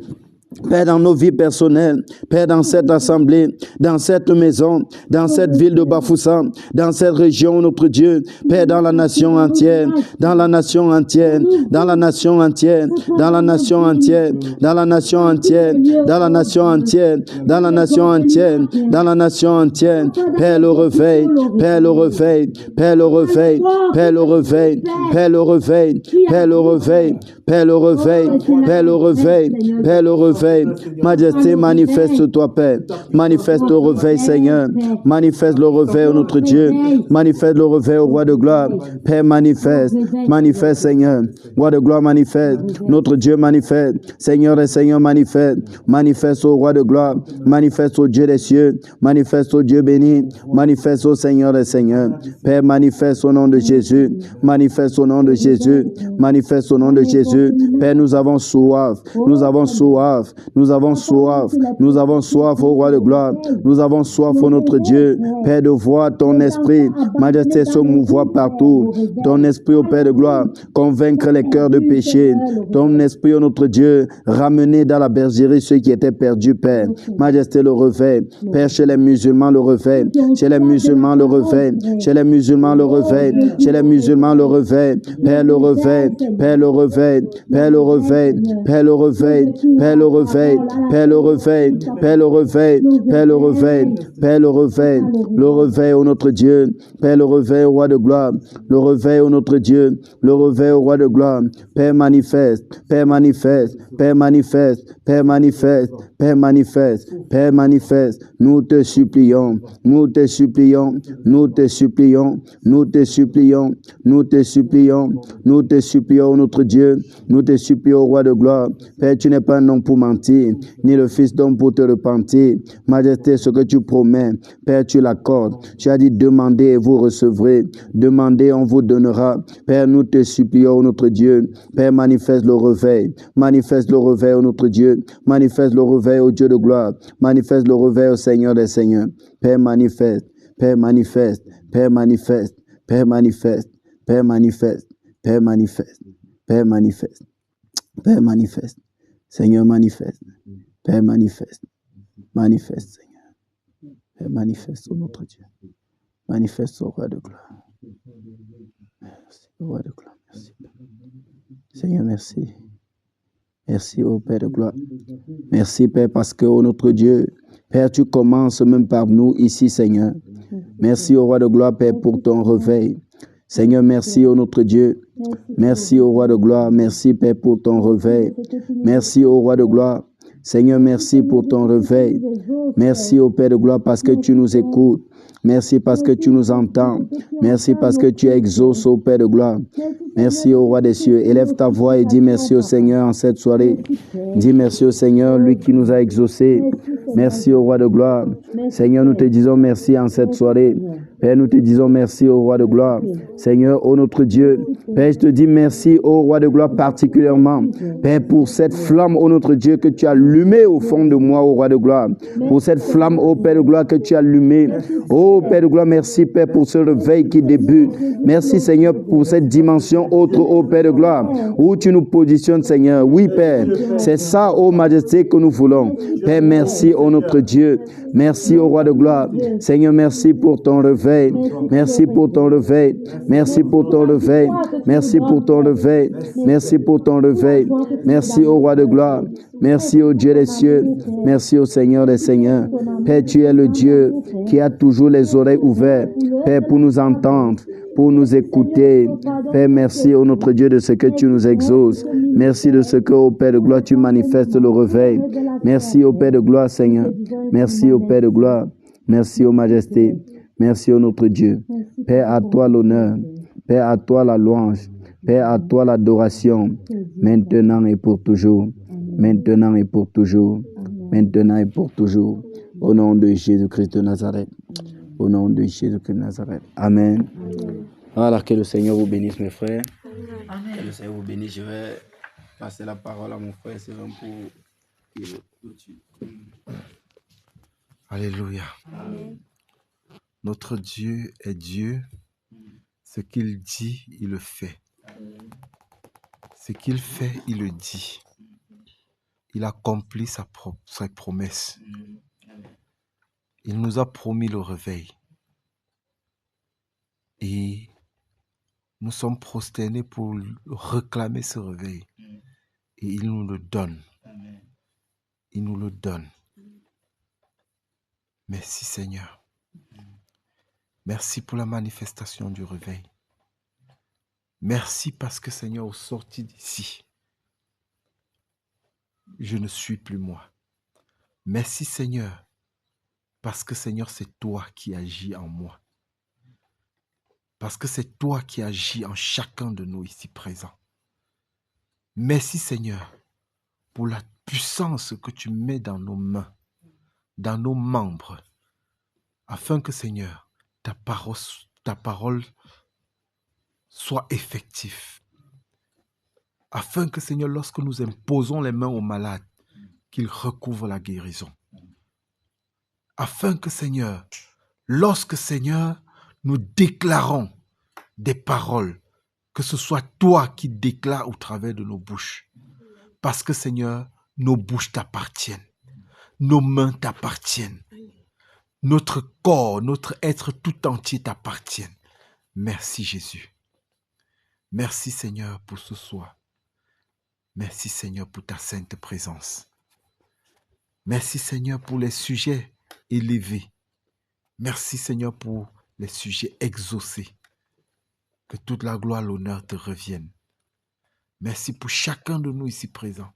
B: Père, dans nos vies personnelles, Père, dans cette assemblée, dans cette maison, dans cette ville de Bafoussam, dans cette région, notre Dieu, Père, dans la nation entière, dans la nation entière, dans la nation entière, dans la nation entière, dans la nation entière, dans la nation entière, dans la nation entière, dans la nation entière, Père, le réveil, Père, le réveil, Père, le réveil, Père, le réveil, Père, le réveil, Père, le réveil, Père, le réveil, Père, le réveil, Père, le réveil. Majesté, manifeste-toi, Père. Manifeste le réveil, Seigneur. Manifeste le réveil au notre Dieu. Manifeste le réveil au roi de gloire. Père, manifeste. Manifeste, Seigneur. Roi de gloire, manifeste. Notre Dieu, manifeste. Seigneur et Seigneur, manifeste. Manifeste au roi de gloire. Manifeste au Dieu des cieux. Manifeste au Dieu béni. Manifeste au Seigneur et Seigneur. Père, manifeste au nom de Jésus. Manifeste au nom de Jésus. Manifeste au nom de Jésus. Père, nous avons soif. Nous avons soif. Nous avons soif, nous avons soif au roi de gloire, nous avons soif au notre Dieu, Père, de voir ton esprit, majesté, se mouvoir partout, ton esprit au Père de gloire, convaincre les cœurs de péché, ton esprit au notre Dieu, ramener dans la bergerie ceux qui étaient perdus, Père, majesté, le réveil, Père, chez les musulmans, le réveil, chez les musulmans, le réveil, chez les musulmans, le réveil, chez les musulmans, le réveil, Père, le réveil, Père, le réveil, Père, le réveil, Père, le réveil, Père, le réveil, Père, le réveil, Père, le réveil, Père, le réveil, Père, le réveil, le réveil au notre Dieu, Père, le réveil au roi de gloire, le réveil au notre Dieu, le réveil au roi de gloire, Père, manifeste, Père, manifeste, Père, manifeste, Père, manifeste, Père, manifeste, Père, manifeste, nous te supplions, nous te supplions, nous te supplions, nous te supplions, nous te supplions, nous te supplions, notre Dieu, nous te supplions, roi de gloire, Père, tu n'es pas un homme pour mentir, ni le fils d'homme pour te repentir. Majesté, ce que tu promets, Père, tu l'accordes. Tu as dit, demandez et vous recevrez. Demandez, on vous donnera. Père, nous te supplions, notre Dieu. Père, manifeste le réveil. Manifeste le réveil, au notre Dieu. Manifeste le réveil, au Dieu de gloire. Manifeste le réveil, au Seigneur des Seigneurs. Père, manifeste. Père, manifeste. Père, manifeste. Père, manifeste. Père, manifeste. Père, manifeste. Père, manifeste. Père, manifeste. Seigneur, manifeste. Père, manifeste. Manifeste, Seigneur. Père, manifeste, au notre Dieu. Manifeste au roi de gloire. Merci, au roi de gloire. Merci. Seigneur, merci. Merci, au Père de gloire. Merci, Père, parce que, au notre Dieu, Père, tu commences même par nous ici, Seigneur. Merci, au roi de gloire, Père, pour ton réveil. Seigneur, merci, au notre Dieu. Merci, au roi de gloire. Merci, Père, pour ton réveil. Merci, au roi de gloire. Seigneur, merci pour ton réveil. Merci, au Père de gloire, parce que tu nous écoutes. Merci parce que tu nous entends. Merci parce que tu exauces, au Père de gloire. Merci au roi des cieux. Élève ta voix et dis merci au Seigneur en cette soirée. Dis merci au Seigneur, lui qui nous a exaucés. Merci au roi de gloire. Seigneur, nous te disons merci en cette soirée. Père, nous te disons merci au roi de gloire. Seigneur, ô notre Dieu, Père, je te dis merci au roi de gloire particulièrement. Père, pour cette flamme, ô notre Dieu, que tu as allumée au fond de moi, ô roi de gloire. Pour cette flamme, ô Père de gloire, que tu as allumée. Ô Père de gloire, merci Père pour ce réveil qui débute. Merci Seigneur pour cette dimension autre, ô Père de gloire, où tu nous positionnes Seigneur. Oui Père, c'est ça, ô Majesté, que nous voulons. Père, merci, ô notre Dieu. Merci au roi de gloire. Seigneur, merci pour ton réveil. Merci pour ton réveil. Merci pour ton réveil. Merci pour ton réveil. Merci pour ton réveil. Merci au roi de gloire. Merci au Dieu des cieux. Merci au Seigneur des seigneurs. Père, tu es le Dieu qui a toujours les oreilles ouvertes. Père, pour nous entendre, pour nous écouter. Père, merci au notre Dieu de ce que tu nous exauces. Merci de ce que, ô Père de gloire, tu manifestes le réveil. Merci au Père de gloire, Seigneur. Merci au Père de gloire. Merci ô Majesté. Merci, ô notre Dieu. Père, à toi l'honneur. Père, à toi la louange. Père, à toi l'adoration. Maintenant et pour toujours. Maintenant et pour toujours. Maintenant et pour toujours. Au nom de Jésus-Christ de Nazareth. Au nom de Jésus-Christ de Nazareth. Amen. Voilà, que le Seigneur vous bénisse, mes frères.
A: Amen. Que le Seigneur vous bénisse. Je vais passer la parole à mon frère Sylvain pour qu'il...
B: Alléluia. Amen. Notre Dieu est Dieu. Ce qu'il dit, il le fait. Ce qu'il fait, il le dit. Il accomplit sa promesse. Il nous a promis le réveil. Et nous sommes prosternés pour réclamer ce réveil. Et il nous le donne. Il nous le donne. Merci Seigneur. Merci pour la manifestation du réveil. Merci parce que Seigneur, au sorti d'ici, je ne suis plus moi. Merci Seigneur, parce que Seigneur, c'est toi qui agis en moi. Parce que c'est toi qui agis en chacun de nous ici présents. Merci Seigneur, pour la puissance que tu mets dans nos mains, dans nos membres, afin que Seigneur, ta parole soit effective. Afin que, Seigneur, lorsque nous imposons les mains aux malades, qu'ils recouvrent la guérison. Afin que, Seigneur, lorsque, Seigneur, nous déclarons des paroles, que ce soit toi qui déclares au travers de nos bouches. Parce que, Seigneur, nos bouches t'appartiennent. Nos mains t'appartiennent. Notre corps, notre être tout entier t'appartiennent. Merci Jésus. Merci Seigneur pour ce soir. Merci Seigneur pour ta sainte présence. Merci Seigneur pour les sujets élevés. Merci Seigneur pour les sujets exaucés. Que toute la gloire, l'honneur te reviennent. Merci pour chacun de nous ici présents.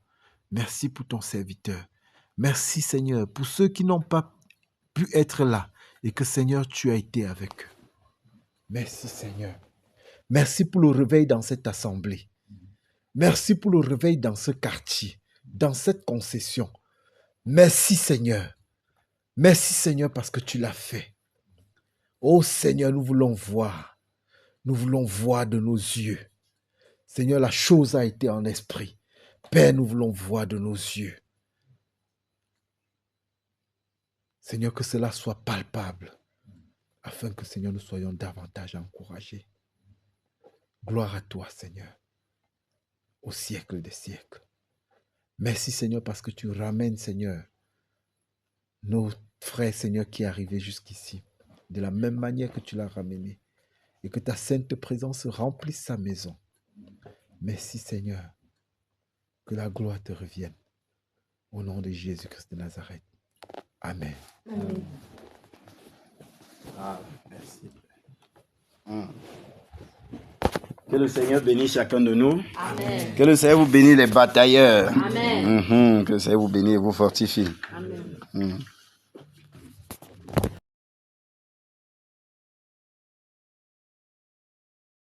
B: Merci pour ton serviteur. Merci Seigneur pour ceux qui n'ont pas pu être là et que Seigneur, tu as été avec eux. Merci Seigneur. Merci pour le réveil dans cette assemblée. Merci pour le réveil dans ce quartier, dans cette concession. Merci Seigneur. Merci Seigneur parce que tu l'as fait. Oh Seigneur, nous voulons voir. Nous voulons voir de nos yeux. Seigneur, la chose a été en esprit. Père, nous voulons voir de nos yeux. Seigneur, que cela soit palpable, afin que, Seigneur, nous soyons davantage encouragés. Gloire à toi, Seigneur, au siècle des siècles. Merci, Seigneur, parce que tu ramènes, Seigneur, nos frères, Seigneur, qui arrivaient jusqu'ici, de la même manière que tu l'as ramené, et que ta sainte présence remplisse sa maison. Merci, Seigneur, que la gloire te revienne. Au nom de Jésus-Christ de Nazareth. Amen. Amen.
A: Ah, merci. Que le Seigneur bénisse chacun de nous. Amen. Que le Seigneur vous bénisse les batailleurs. Amen. Que le Seigneur vous bénisse et vous fortifie. Amen.